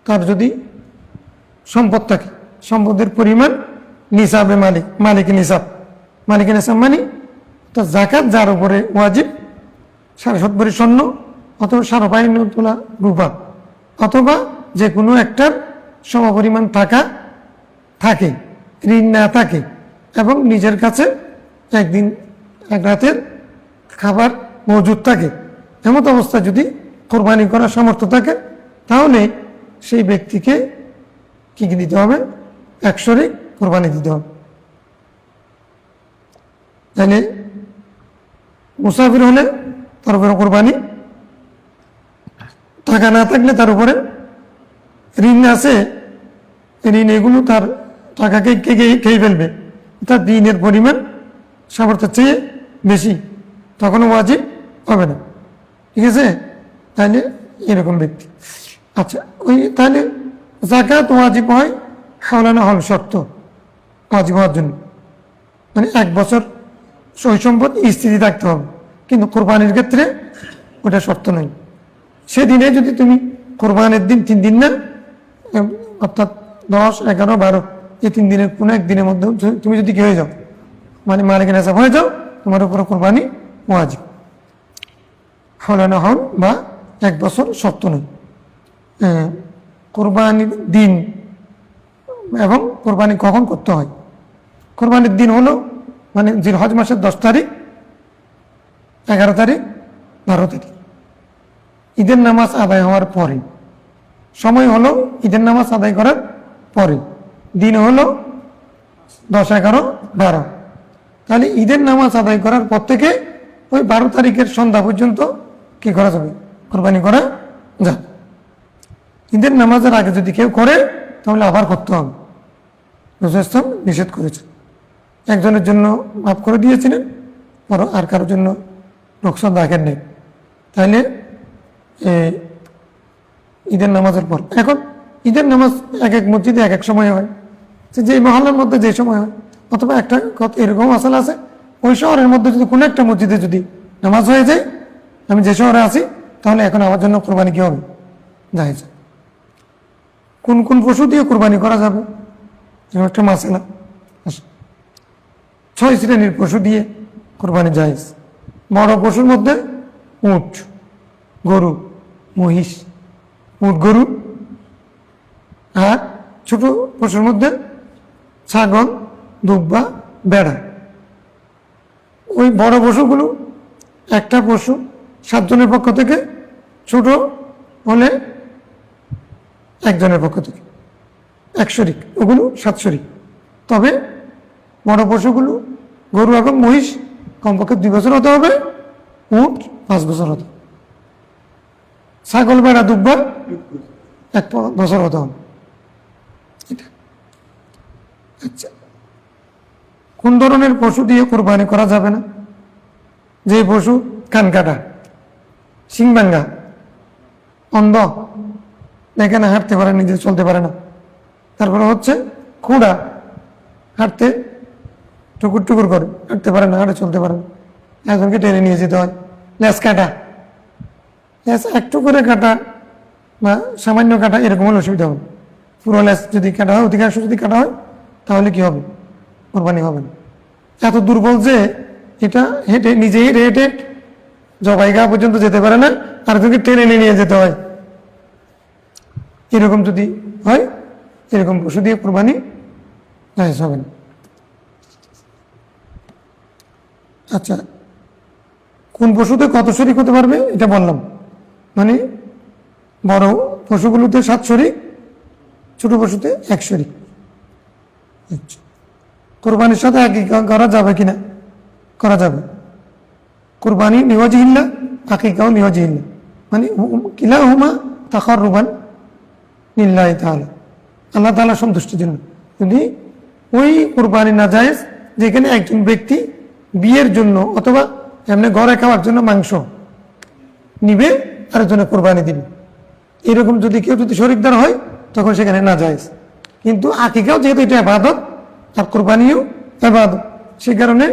তার যদি সম্পদ থাকে, সম্পদের পরিমাণ নিসাবে মালিকের নিসাব মানে তো জাকাত যার উপরে ওয়াজিব 7.5 ভরি স্বর্ণ অথবা 5.5 তোলা রূপা, অথবা যে কোনো একটার সমপরিমাণ টাকা থাকে, ঋণ না থাকে, এবং নিজের কাছে একদিন এক রাতের খাবার মজুদ থাকে, এমত অবস্থা যদি কোরবানি করার সামর্থ্য থাকে, তাহলে সেই ব্যক্তিকে কি দিতে হবে? 1 শরিক কোরবানি দিতে হবে। তাহলে মুসাফির হলে তার উপরে কোরবানি, টাকা না থাকলে তার উপরে ঋণ আছে, ঋণ এগুলো তার টাকাকে খেয়ে ফেলবে, তার ঋণের পরিমাণ সামর্থ্যের চেয়ে বেশি, তখন ওয়াজিব হবে না। ঠিক আছে? তাহলে এরকম ব্যক্তি। আচ্ছা, ওই তাহলে যাকাত ওয়াজিব হয় হাওলানা হল শর্ত ওয়াজিব হওয়ার জন্য, মানে 1 বছর সই সম্পদ স্থিতি থাকতে হবে, কিন্তু কোরবানির ক্ষেত্রে ওটা শর্ত নয়। সেদিনে যদি তুমি কোরবানির দিন 3 দিন না, অর্থাৎ 10, 11, 12 এই 3 দিনের কোনো একদিনের মধ্যে তুমি যদি কি হয়ে যাও, মানে মালিকের নিসাব হয়ে যাও, তোমার উপরে কোরবানি ওয়াজিব। হাওলানা হল বা 1 বছর শর্ত নয়। কোরবানির দিন এবং কোরবানি কখন করতে হয়? কোরবানির দিন হলো মানে জিলহজ মাসের 10 তারিখ, 11 তারিখ, 12 তারিখ, ঈদের নামাজ আদায় হওয়ার পরে। সময় হলো ঈদের নামাজ আদায় করার পরে। দিন হলো 10, 11, 12। তাহলে ঈদের নামাজ আদায় করার পর থেকে ওই 12 তারিখের সন্ধ্যা পর্যন্ত কি করা যাবে, কোরবানি করা যাবে। ঈদের নামাজের আগে যদি কেউ করে তাহলে আবার করতে হবে, রাসূল ইসলাম নিষেধ করেছেন। একজনের জন্য মাফ করে দিয়েছিলেন, আর কারোর জন্য রোকসাত রাখেন নেই। তাহলে ঈদের নামাজের পর, এখন ঈদের নামাজ এক এক মসজিদে এক এক সময় হয়, যে মহল্লার মধ্যে যে সময় হয়, অথবা একটা এরকম আসল আছে, ওই শহরের মধ্যে যদি কোনো একটা মসজিদে যদি নামাজ হয়ে যায়, আমি যে শহরে আছি, তাহলে এখন আমার জন্য কোরবানি কি হবে, জায়েজ। কোন কোন পশু দিয়ে কোরবানি করা যাবে, এরকম একটা মাসলা। 6 শ্রেণীর পশু দিয়ে কোরবানি জায়েজ। বড় পশুর মধ্যে উট, গরু, মহিষ, উট, গরু। আর ছোট পশুর মধ্যে ছাগল, দুব্বা, বেড়া। ওই বড় পশুগুলো, একটা পশু 7 জনের পক্ষ থেকে, ছোট হলে 1 জনের পক্ষ থেকে, 1 শরিক, ওগুলো 7 শরিক। তবে বড় পশুগুলো, গরু এবং মহিষ, কমপক্ষে 2 বছর হতে হবে, উট 5 বছর হতে হবে, ছাগল, বেড়া, দুব্বা 1 বছর হতে হবে। আচ্ছা, কোন ধরনের পশু দিয়ে কোরবানি করা যাবে না? যে পশু কান কাটা, শিং ভাঙ্গা, অন্ধ, দেখে না, হাঁটতে পারে, নিজে চলতে পারে না। তারপরে হচ্ছে খুঁড়া, হাঁটতে টুকুর টুকুর করে, হাঁটতে পারে না, হাঁটে চলতে পারে না, একজনকে টেনে নিয়ে যেতে হয়। লেজ কাটা, লেজ একটু করে কাটা বা সামান্য কাটা, এরকম হলে অসুবিধা হবে। পুরো লেজ যদি কাটা হয়, অধিকাংশ যদি কাটা হয়, তাহলে কি হবে, কোরবানি হবে না। এত দুর্বল যে এটা হেঁটে, নিজে হেঁটে হেঁটে জবাইগা পর্যন্ত যেতে পারে না, আর যদি টেনে নিয়ে যেতে হয়, এরকম যদি হয়, এরকম পশু দিয়ে কোরবানি জায়েজ হবে না। আচ্ছা, কোন পশুতে কত শরিক হতে পারবে এটা বললাম, মানে বড় পশুগুলোতে 7 শরিক, ছোট পশুতে 1 শরিক। আচ্ছা, কোরবানির সাথে আকিকা করা যাবে কিনা? করা যাবে। কোরবানি নিওয়াজিহিল্লাহ, আকিকাও নিওয়াজিহিল্লাহ, মানে কিলাহুমা তাকাররুবান লিল্লাহি তাআলা, আল্লাহ তাআলা সন্তুষ্টির জন্য। যদি ওই কোরবানি না জায়েজ যেখানে একজন ব্যক্তি বিয়ের জন্য অথবা এমনি ঘরে খাওয়ার জন্য মাংস নিবে, আরেকজনে কোরবানি দিবে, এরকম যদি কেউ যদি শরিকদার হয়, তখন সেখানে না জায়েজ। কিন্তু আকিকাও যেহেতু এটা ইবাদত, আর কোরবানিও ইবাদত, সে কারণে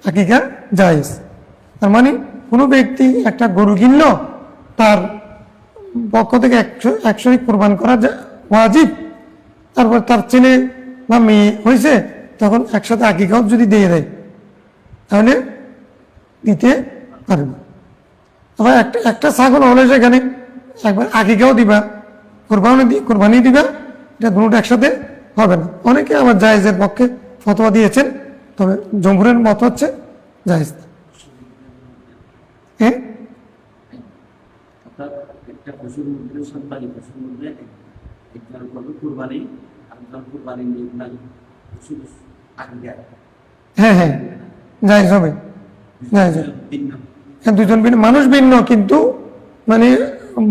আকিকা জায়েজ। তার মানে কোনো ব্যক্তি একটা গরু কিনলো, তার পক্ষ থেকে 1 শরিক কোরবান করা ওয়াজিব। তারপর তার ছেলে বা মেয়ে হয়েছে, তখন একসাথে আকিকাও যদি দিয়ে দেয়, তাহলে দিতে পারবে। আবার একটা ছাগল হলে সেখানে একবার আকিকাও দিবা, কোরবানি দিবা, এটা দুটো একসাথে হবে না। অনেকে আমার জায়েজের পক্ষে ফতোয়া দিয়েছেন, তবে জমহুরের মত হচ্ছে জায়েজ। হ্যাঁ, একটা পশুর মধ্যে, সন্তানি পশুর মধ্যে একজন করবে কুরবানি, আরেকজন কুরবানি নাই, পশু আকিকা। হ্যাঁ, হ্যাঁ, জায়েজ হবে, জায়েজ হবে। হ্যাঁ, দুজন ভিন্ন মানুষ, ভিন্ন, কিন্তু মানে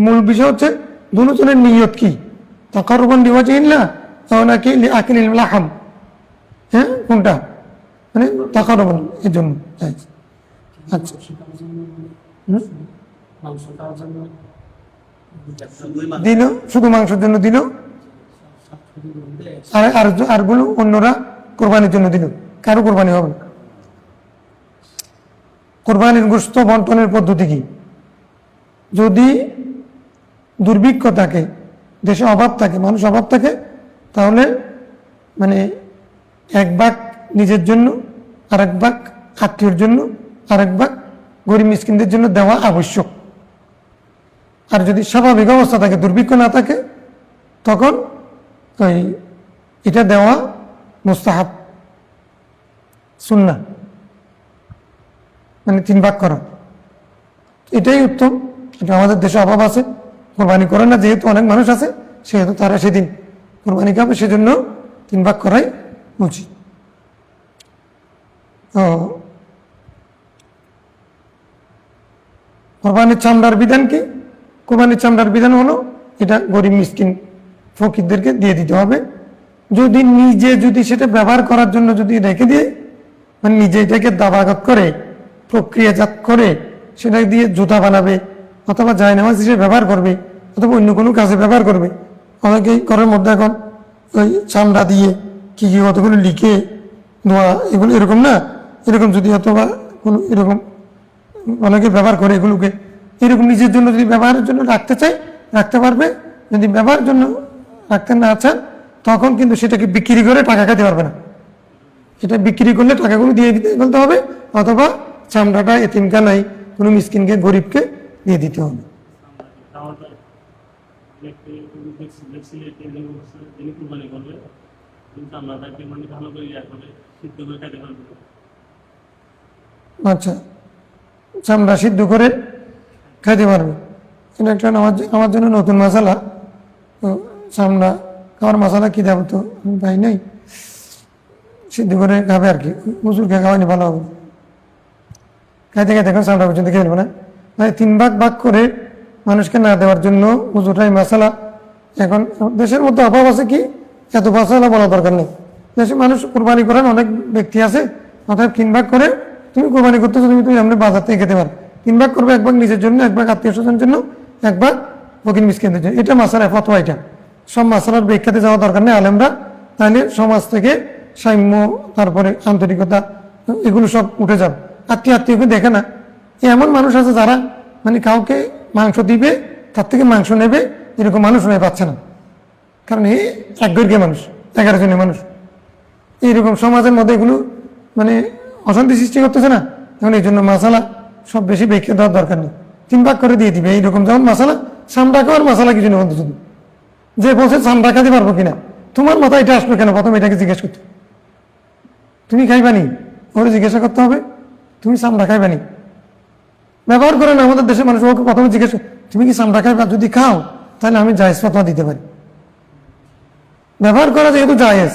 মূল বিষয় হচ্ছে দুজনের নিয়ত কি, তাকাররুবান লিওয়াজহিল্লাহ নাকি লিআকলিল লাহম। হ্যাঁ, কোনটা, মানে তাকাররুবান, এর জন্য জায়েজ। আচ্ছা, দিল, শুধু মাংসের জন্য দিল, আর গুলো অন্যরা কোরবানির জন্য দিল, কারো কোরবানি হবে না। কোরবানির গোশত বন্টনের পদ্ধতি কি? যদি দুর্ভিক্ষ থাকে, দেশে অভাব থাকে, মানুষ অভাব থাকে, তাহলে মানে 1 ভাগ নিজের জন্য, আর 1 ভাগ আত্মীয়র জন্য, আর 1 ভাগ গরিব মিসকিনদের জন্য দেওয়া আবশ্যক। আর যদি স্বাভাবিক অবস্থা থাকে, দুর্ভিক্ষ না থাকে, তখন ওই এটা দেওয়া মুস্তাহাব, সুন্নাহ, মানে 3 ভাগ করা, এটাই উত্তম। এটা আমাদের দেশে অভাব আছে, কোরবানি করে না যেহেতু অনেক মানুষ আছে, সেহেতু তারা সেদিন কোরবানি খাবে, সেজন্য 3 ভাগ করাই উচিত। তো কোরবানির চামড়ার বিধান কি? কোরবানির চামড়ার বিধান হলো এটা গরিব মিসকিন ফকিরদেরকে দিয়ে দিতে হবে। যদি নিজে যদি সেটা ব্যবহার করার জন্য যদি রেখে দিয়ে, মানে নিজে এটাকে দাবাগত করে প্রক্রিয়াজাত করে সেটা দিয়ে জুতা বানাবে অথবা জায়নামাজ হিসেবে ব্যবহার করবে অথবা অন্য কোনো কাজে ব্যবহার করবে। অনেকেই ঘরের মধ্যে এখন ওই চামড়া দিয়ে কি কি কতগুলো লিখে ধোয়া এগুলো এরকম না, এরকম যদি অথবা কোনো এরকম অনেকে ব্যবহার করে এগুলোকে, এরকম নিজের জন্য যদি ব্যবহারের জন্য রাখতে চাই রাখতে পারবে। যদি ব্যবহারের জন্য রাখতে না চান তখন কিন্তু সেটাকে বিক্রি করে টাকা খেতে পারবে না। এটা বিক্রি করলে টাকাগুলো দিয়ে দিতে বলতে হবে অথবা চামড়াটা এতিমখানায় কোনো মিসকিনকে গরিবকে দিয়ে দিতে হবে। আচ্ছা, চামড়া সিদ্ধ করে খাইতে পারবে, এটা একটা আমার জন্য নতুন মশালা। তো চামড়া খাওয়ার মশালা কী দেবো তো আমি পাই নাই, সিদ্ধ করে খাবে আর কি। হুজুরকে খাওয়ানি ভালো হবে, খাইতে খাইতে এখন চামড়া পর্যন্ত খেয়ে নেবো না। মানে 3 ভাগ ভাগ করে মানুষকে না দেওয়ার জন্য হুজুররাই মশালা। এখন দেশের মধ্যে অভাব আছে কি এত মশালা বলা দরকার নেই। দেশে মানুষ কোরবানি করেন অনেক ব্যক্তি আছে, অর্থাৎ 3 ভাগ করে তুমি কোরবানি করতেছো, তুমি সামনে বাজার থেকে খেতে পারো। 3 ভাগ করবে, 1 ভাগ নিজের জন্য, 1 ভাগ আত্মীয় স্বজনের জন্য, 1 ভাগ ফকির মিসকিনদের জন্য। এটা মশালা ফতোয়া। এটা সব মশালার ব্যাখ্যাতে যাওয়া দরকার নেই আলেমরা, তাহলে সমাজ থেকে সাম্য তারপরে আন্তরিকতা এগুলো সব উঠে যাবে। আত্মীয়কে দেখে না, এমন মানুষ আছে যারা মানে কাউকে মাংস দিবে তার থেকে মাংস নেবে, এরকম মানুষ নয় পাচ্ছে না। কারণ এই একগর্গে মানুষ, 11 জনের মানুষ, এইরকম সমাজের মধ্যে এগুলো মানে অশান্তি সৃষ্টি করতেছে না। এখন এই জন্য মশালা সব বেশি ব্যাখ্যা দেওয়ার দরকার নেই, 3 ভাগ করে দিয়ে দিবে। এইরকম যেমন মশালা চামড়া খাওয়ার মশালা কিছু নেই শুধু, যে বলছে চামড়া খাতে পারবো কিনা, তোমার মাথায় এটা আসবে কেন? প্রথমে এটাকে জিজ্ঞেস করতে, তুমি খাইবানি? ওরে জিজ্ঞাসা করতে হবে তুমি চামড়া খাইবানি? ব্যবহার করে না আমাদের দেশের মানুষ, ওকে প্রথমে জিজ্ঞেস তুমি কি চামড়া খাইবা? যদি খাও তাহলে আমি জায়েজ ফতোয়া দিতে পারি। ব্যবহার করা যেহেতু জায়েজ,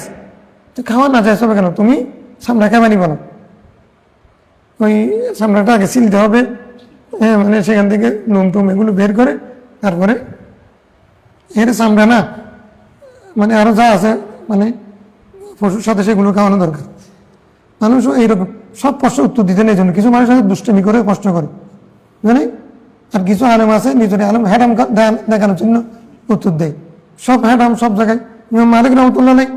তো খাওয়া না জায়েজ হবে কেন? তুমি চামড়া খাইবানি বলো, ওই চামড়াটা আগে ছিলতে হবে, হ্যাঁ, মানে সেখান থেকে নুম টুম এগুলো বের করে তারপরে এর চামড়া না মানে আরো যা আছে মানে পশুর সাথে সেগুলো খাওয়ানো দরকার। মানুষও এইরকম সব প্রশ্ন উত্তর দিতে নেই জন্য কিছু মানুষ আছে দুষ্টমি করে প্রশ্ন করে, জানি। আর কিছু আলেম আছে নিজের আলেম হ্যাডাম দেখানোর জন্য উত্তর দেয়। সব হ্যাডাম সব জায়গায়। ইমাম মালিক রহমতুল্লাহ নেই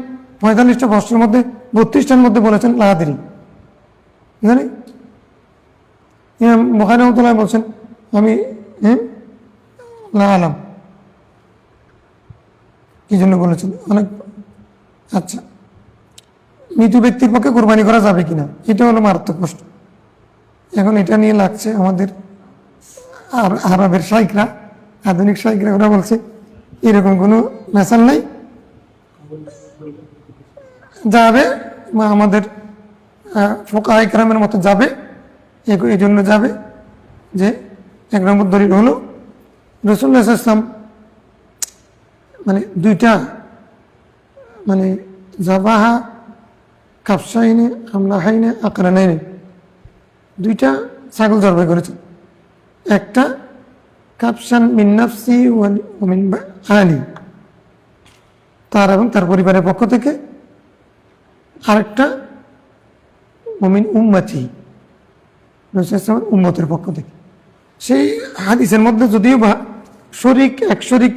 45টা প্রশ্নের মধ্যে 32টার মধ্যে বলেছেন লাহাদিরি, জানি। ইমাম বুখারী রহমতুল্লাহ বলছেন আমি লা আলাম, কি জন্য বলেছেন অনেক। আচ্ছা, মৃত ব্যক্তির পক্ষে কোরবানি করা যাবে কিনা, এটা হলো মারাত্মক প্রশ্ন। এখন এটা নিয়ে লাগছে আমাদের আরবের শাইখরা, আধুনিক শাইখরা, ওরা বলছে এরকম কোনো মেসাল নাই, যাবে আমাদের ফোকায়ে কেরামের মতো যাবে। এই জন্য যাবে যে 1 নম্বর দলিল হলো রাসূলুল্লাহ সাল্লাল্লাহু আলাইহি ওয়াসাল্লাম মানে 2টা মানে জাবাহা কাপসাইনে আমলাহাইনে আকরানাইনে 2টা ছাগল জবাই করেছেন। একটা কাপসান মিন নাফসি ওয়া মিন আলি, তার এবং তার পরিবারের পক্ষ থেকে, আরেকটা মুমিন উম্মতি রাসূলুল্লাহ উম্মতের পক্ষ থেকে। সেই হাদিসের মধ্যে যদিও বা শরিক এক শরিক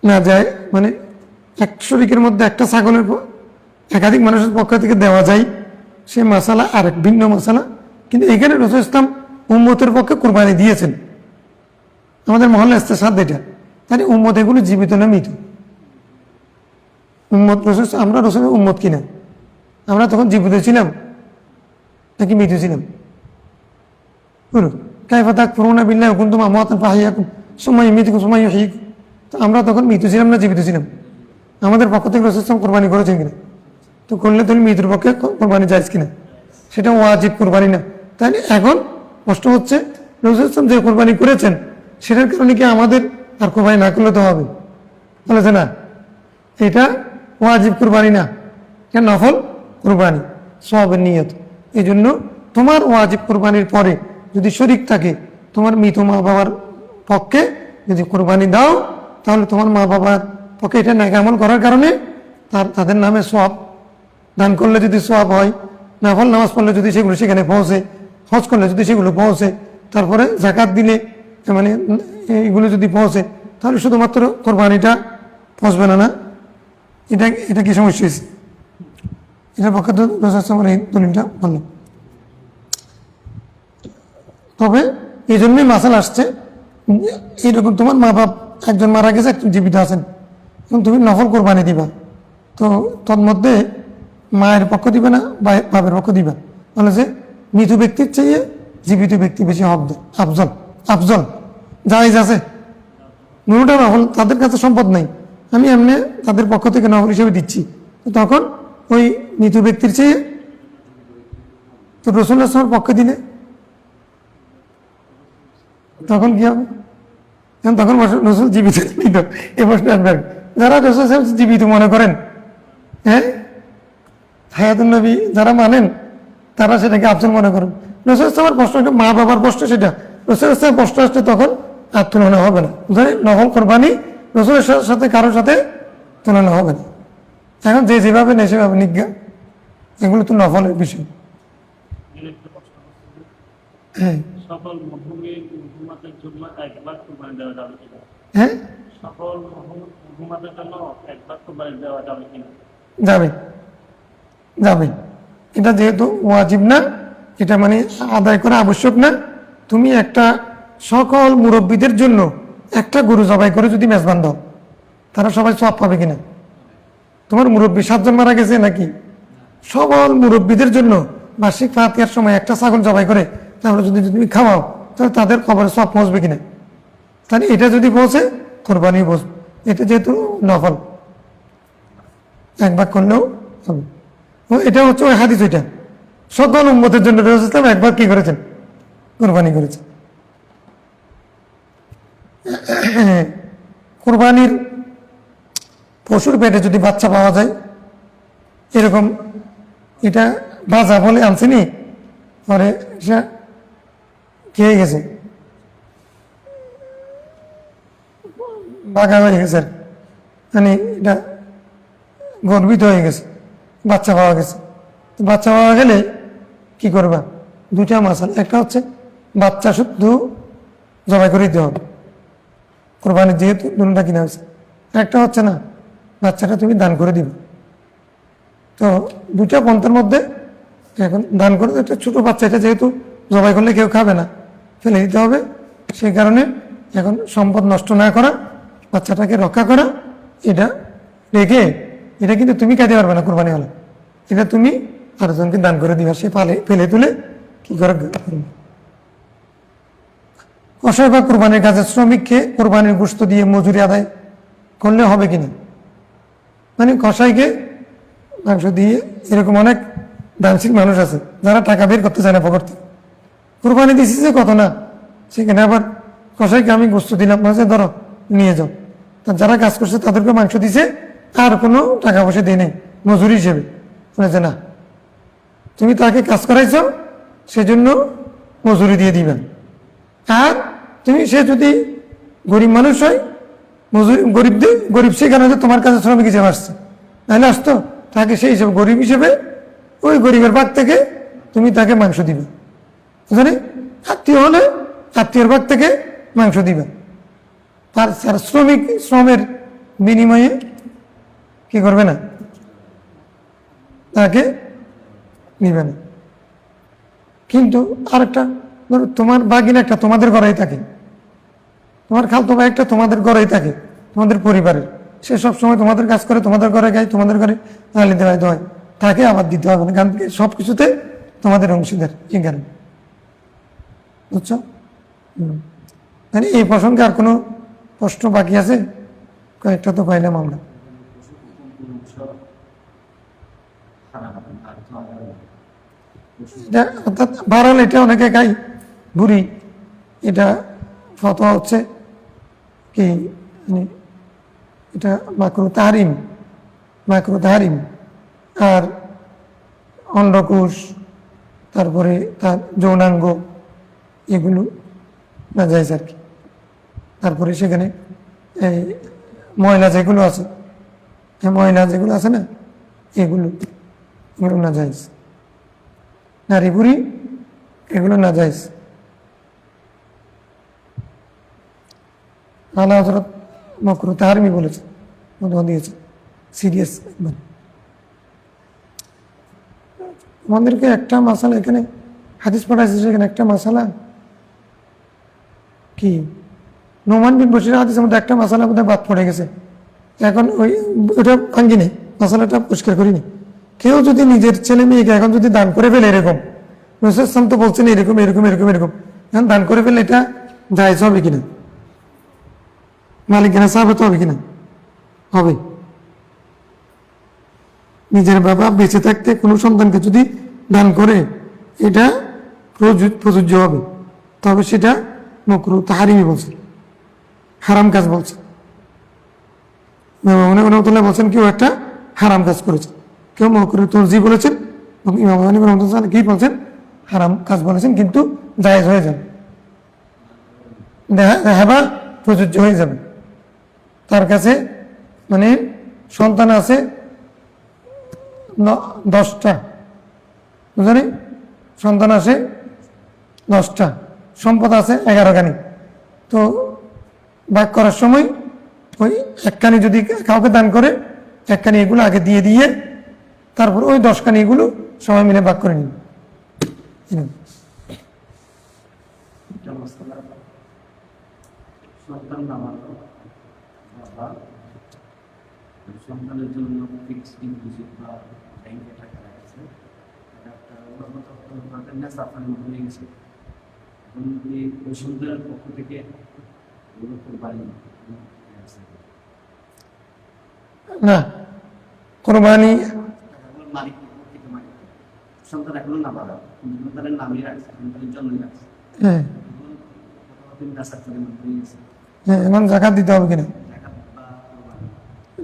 না যায়, মানে এক শরিকের মধ্যে একটা ছাগলের একাধিক মানুষের পক্ষ থেকে দেওয়া যায়, সে মশালা আরেক ভিন্ন মশালা। কিন্তু এখানে রাসূলুল্লাহ ইসলাম উম্মতের পক্ষে কোরবানি দিয়েছেন। আমাদের মহল্লা ইস্তেসাদ এটা, তাহলে উম্মত এগুলো জীবিত না মৃত? উম্মত রসুল, আমরা রসুলের উম্মত কিনা? আমরা তখন জীবিত ছিলাম নাকি মৃত ছিলাম? কাইফা তাকফুরুনা বিল্লাহি ওয়া কুনতুম আমওয়াতান ফাআহইয়াকুম সুম্মা ইউমীতুকুম সুম্মা ইউহয়ীকুম। তো আমরা তখন মৃত ছিলাম না জীবিত ছিলাম? আমাদের পক্ষ থেকে রাসূল সাল্লাল্লাহু আলাইহি ওয়াসাল্লাম কোরবানি করেছেন কিনা? তো করলে তুমি মৃতের পক্ষে কোরবানি জায়েজ কিনা? সেটা ওয়াজিব কোরবানি না। তাহলে এখন প্রশ্ন হচ্ছে রাসূল সাল্লাল্লাহু আলাইহি ওয়াসাল্লাম যে কোরবানি করেছেন সেটার কারণে কি আমাদের আর কোরবানি না করলে তো হবে? বলেছে না, এটা ওয়াজিব কোরবানি না, এটা নফল কোরবানি, সওয়াবের নিয়ত। এই জন্য তোমার ওয়াজিব কোরবানির পরে যদি শরিক থাকে তোমার মৃত মা বাবার পক্ষে যদি কোরবানি দাও, তাহলে তোমার মা বাবার পক্ষে এটা নেক আমল করার কারণে তাদের নামে সওয়াব, দান করলে যদি সওয়াব হয়, নফল নামাজ পড়লে যদি সেগুলো সেখানে পৌঁছে, হজ করলে যদি সেগুলো পৌঁছে, তারপরে জাকাত দিলে মানে এগুলো যদি পৌঁছে, তাহলে শুধুমাত্র কোরবানিটা পৌঁছবে না। না, এটা কি সমস্যা হয়েছে? এটার পক্ষে তো রসুল এই দলিলটা বললাম। তবে এই জন্যই মাসাল আসছে, এইরকম তোমার মা বাপ একজন মারা গেছে, একজন জীবিত আছেন, এবং তুমি নফল কোরবানি দিবা, তো তন্মধ্যে মায়ের পক্ষ দিবে না বাপের পক্ষ দিবা, মানে যে মৃত ব্যক্তির চেয়ে জীবিত ব্যক্তি বেশি আফজল আফজল জায়েজ আছে। নুরুটা নফল, তাদের কাছে সম্পদ নাই, আমি এমনি তাদের পক্ষ থেকে নফল হিসেবে দিচ্ছি, তো তখন ওই মৃত ব্যক্তির চেয়ে তো রসুল্লাহ সাল্লামের পক্ষে দিলে তখন কি হবে? তখন রসুল জীবিত নিত। এ প্রশ্ন আসবে, যারা রসুল জীবিত মনে করেন, হ্যাঁ হায়াতুন নবী যারা মানেন, তারা সেটাকে আফজল মনে করেন। রসুল ইসলামের প্রশ্ন, মা বাবার প্রশ্ন, সেটা রসুল ইসলামের প্রশ্ন আসলে তখন আর তুলনা হবে না। নফল কোরবানি রসুলের সাথে কারোর সাথে তুলনা হবে না। এখন যে যেভাবে নেই সেভাবে নিজ্ঞা, এগুলো তো নফলের বিষয়। হ্যাঁ সকল মহুমাতের জন্য একবার কোরবানি দেওয়া যাবে কিনা? হ্যাঁ, সকল মহুমাতের জন্য একবার কোরবানি দেওয়া যাবে কিনা? যাবে যাবে। এটা যেহেতু ওয়াজিব না, এটা মানে আদায় করা আবশ্যক না, তুমি একটা সকল মুরব্বীদের জন্য একটা গরু জবাই করে যদি মেজবান দাও, তারা সবাই সওয়াব পাবে কিনা? তোমার মুরব্বী 7 জন মারা গেছে নাকি, সকল মুরব্বীদের জন্য বার্ষিক ফাতিহার সময় একটা ছাগল জবাই করে তাহলে যদি তুমি খাওয়াও, তাহলে তাদের কবরে সওয়াব পৌঁছবে কিনা? তাহলে এটা যদি পৌঁছে, কোরবানি পৌঁছবে। এটা যেহেতু নফল, একবার করলেও হবে। ও এটা হচ্ছে ওই হাদিস, ওইটা সকল উম্মতের জন্য রাসূল সাল্লাল্লাহু আলাইহি ওয়াসাল্লাম একবার কি করেছেন? কোরবানি করেছেন। কোরবানির পশুর পেটে যদি বাচ্চা পাওয়া যায়, এরকম এটা বাজা বলে আনছিনি, পরে সে খেয়ে গেছে, বাঘা হয়ে গেছে, মানে এটা গর্বিত হয়ে গেছে, বাচ্চা পাওয়া গেছে। বাচ্চা পাওয়া গেলে কি করবা? দুইটা মাসাল, একটা হচ্ছে বাচ্চা শুদ্ধ জবাই করে দিতে হবে, কোরবানির যেহেতু দুটা কিনা হয়েছে। একটা হচ্ছে না, বাচ্চাটা তুমি দান করে দিবে। তো দুইটা পন্থার মধ্যে এখন দান করে, একটা ছোটো বাচ্চা, এটা যেহেতু জবাই করলে কেউ খাবে না, ফেলে দিতে হবে। সেই কারণে এখন সম্পদ নষ্ট না করা, বাচ্চাটাকে রক্ষা করা, এটা রেখে, এটা কিন্তু তুমি খাইতে পারবে না কোরবানি হলে, এটা তুমি আরেকজনকে দান করে দিবা, সে ফেলে তুলে কি করে। কসাই বা কোরবানির কাজে শ্রমিককে কোরবানির গোশত দিয়ে মজুরি আদায় করলে হবে কিনা? মানে কসাইকে মাংস দিয়ে, এরকম অনেক দানশীল মানুষ আছে যারা টাকা বের করতে চায় না পকেট থেকে, কোরবানি দিছি যে কত না, সেখানে আবার কসাইকে আমি গোশত দিলাম, মাঝে ধরো নিয়ে যাও, তা যারা কাজ করছে তাদেরকে মাংস দিছে, আর কোনো টাকা পয়সা দিয়ে নেই মজুরি হিসেবে, বলেছে না, তুমি তাকে কাজ করাইছ, সেজন্য মজুরি দিয়ে দিবেন। আর তুমি, সে যদি গরিব মানুষ হয়, মজুরি গরিব সেই কারণে তোমার কাছে শ্রমিক হিসেবে আসছে, নাহলে আসতো, তাকে সেই হিসেবে গরিব হিসেবে ওই গরিবের ভাগ থেকে তুমি তাকে মাংস দিবে। বুঝলি, আত্মীয় হলে আত্মীয়ের ভাগ থেকে মাংস দিবে, তার শ্রমের বিনিময়ে কি করবে না, তাকে নিবে না। কিন্তু আরেকটা ধরো, তোমার বাগিনা একটা তোমাদের ঘরেই থাকে, তোমার খালতো ভাই একটা তোমাদের ঘরেই থাকে, তোমাদের পরিবারের, সে সবসময় তোমাদের কাজ করে, তোমাদের ঘরে গায়, তোমাদের ঘরে আলি দেওয়াই দেওয়ায়, তাকে আবার দিতে হবে না, কারণ সব কিছুতে তোমাদের অংশীদার। এই কারণে, বুঝছো? মানে এই প্রসঙ্গে আর কোনো প্রশ্ন বাকি আছে? কয়েকটা তো পাইলাম আমরা। এটা অর্থাৎ বাড়াল, এটা অনেকে গাই বুড়ি, এটা ফতোয়া হচ্ছে কি, মানে এটা মাকরু তাহারিম। আর অন্ডকোষ, তারপরে তার যৌনাঙ্গ, এগুলো না যাইজ আর কি। তারপরে সেখানে এই ময়লা যেগুলো আছে, ময়লা যেগুলো আছে না, এগুলো এগুলো না যাইজ। নারী বুড়ি এগুলো না যাইজ। আলা হযরত মাকরুহ তাহরিমি বলেছে, ফতোয়া দিয়েছে সিরিয়াস একবার। আমাদেরকে একটা মাসালা এখানে হাদিস পড়াইছে, সেখানে একটা মাসালা কি নোমান বিন বশির হাদিসের মধ্যে একটা মাসালা বোধহয় বাদ পড়ে গেছে। এখন ওটা ভাঙ্গি নেই, মাসালাটা পরিষ্কার করিনি। কেউ যদি নিজের ছেলে মেয়েকে এখন যদি দান করে ফেলে, এরকম রাসূল সাল্লাল্লাহু আলাইহি ওয়াসাল্লাম তো বলছেন এরকম এরকম এরকম এরকম, এখন দান করে ফেলে এটা জায়েজ হবে কিনা, মালিক কিনা সাহাবত হবে কিনা? হবে। নিজের বাবা বেঁচে থাকতে কোনো সন্তানকে যদি দান করে এটা প্রযোজ্য হবে, তবে সেটা মাকরুহ তাহরিমি বলছে, হারাম কাজ বলছে। বলছেন কেউ একটা হারাম কাজ করেছে, কেউ মাকরুহ তানজি বলেছেন, ইমাম হানিফা রাহমাতুল্লাহ কি বলছেন? হারাম কাজ বলেছেন, কিন্তু জায়েজ হয়ে যাবে, দেখাবা প্রযোজ্য হয়ে যাবে। তার কাছে মানে সন্তান আছে 10টা, বুঝলি, সন্তান আছে 10টা, সম্পদ আছে 11খানি। তো ভাগ করার সময় ওই একখানি যদি কাউকে দান করে, একখানি এগুলো আগে দিয়ে দিয়ে তারপর ওই 10খানি এগুলো সবাই মিলে ভাগ করে নিন। সন্তান নামার বাবা সন্তানের জন্য ফিক্সড ডিপোজিট বা ব্যাংকে টাকা রাখছে, এটা একটা ওনাদের নেশা ফান্ড হয়ে গেছে। এখন যদি ওই সন্তানের পক্ষ থেকে বাড়ি না কোরবানি মালিক সন্তান এখনো না বাড়া, সন্তানের নামই রাখছে, সন্তানের জন্যই রাখছে। হ্যাঁ হ্যাঁ, এখন জাকাত দিতে হবে কিনা?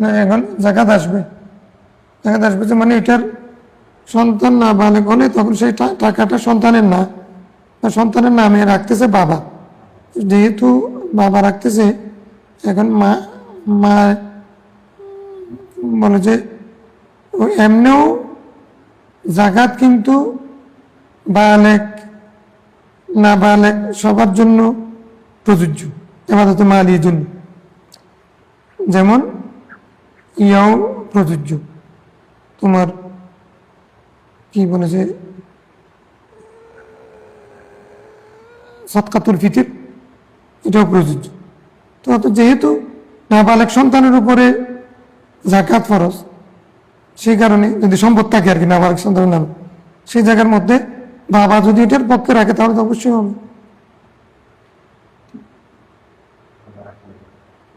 না, এখন জাকাত আসবে। জাকাত আসবে যে মানে এটার সন্তান না বালেগ হলে তখন সেই টাকাটা সন্তানের না, সন্তানের নামে রাখতেছে বাবা। যেহেতু বাবা রাখতেছে, এখন মা বলে যে এমনিও জাকাত কিন্তু বালেগ না বালেগ সবার জন্য প্রযোজ্য, ইবাদতে মালির জন্য। যেমন ইয়াও প্রযোজ্য, তোমার কি বলেছে সাদকাতুল ফিতর, এটাও প্রযোজ্য। তো যেহেতু নাবালেগ সন্তানের উপরে যাকাত ফরজ, সেই কারণে যদি সম্পদ থাকে আর কি নাবালেগ সন্তানের নামে, সেই জায়গার মধ্যে বাবা যদি এটার পক্ষে রাখে তাহলে তো অবশ্যই হবে।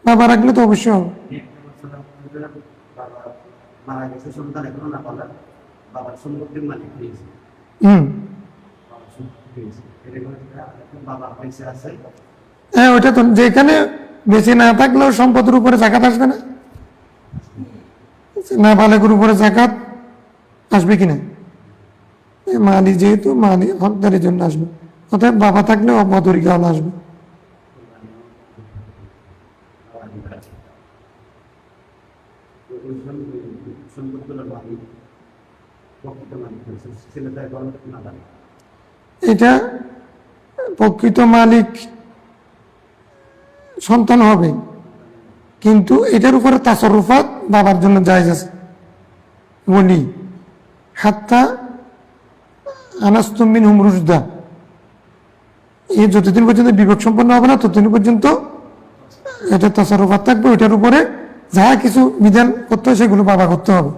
বাবা রাখলে তো অবশ্যই হবে। মারা গেছে, সন্তান এখনো না পালা, বাবার সম্পত্তির মালিক হয়েছে, বাবা বেঁচে আছে। হ্যাঁ, ওইটা তো যেখানে বেঁচে না থাকলেও সম্পদের উপরে জাকাত আসবে না, না বালেগের উপরে জাকাত আসবে কিনা? মালি যেহেতু মালি হকদারের জন্য আসবে, অর্থাৎ বাবা থাকলেও অবদরিকা হলে আসবে। এটা প্রকৃত মালিক সন্তান হবে, কিন্তু এটার উপরে তাসররুফাত বাবার জন্য জায়েজ আছে। বলি হাত্তা আনাস্তুম মিনহুম রুশদা, এই যতদিন পর্যন্ত বিবেক সম্পন্ন হবে না ততদিন পর্যন্ত এটা তাসররুফাত থাকবে। ওইটার উপরে যা কিছু বিধান করতে হয় সেগুলো বাবা করতে হবে।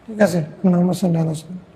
ঠিক আছে, নামাজ সাল্লাল্লাহু আলাইহি ওয়াসাল্লাম।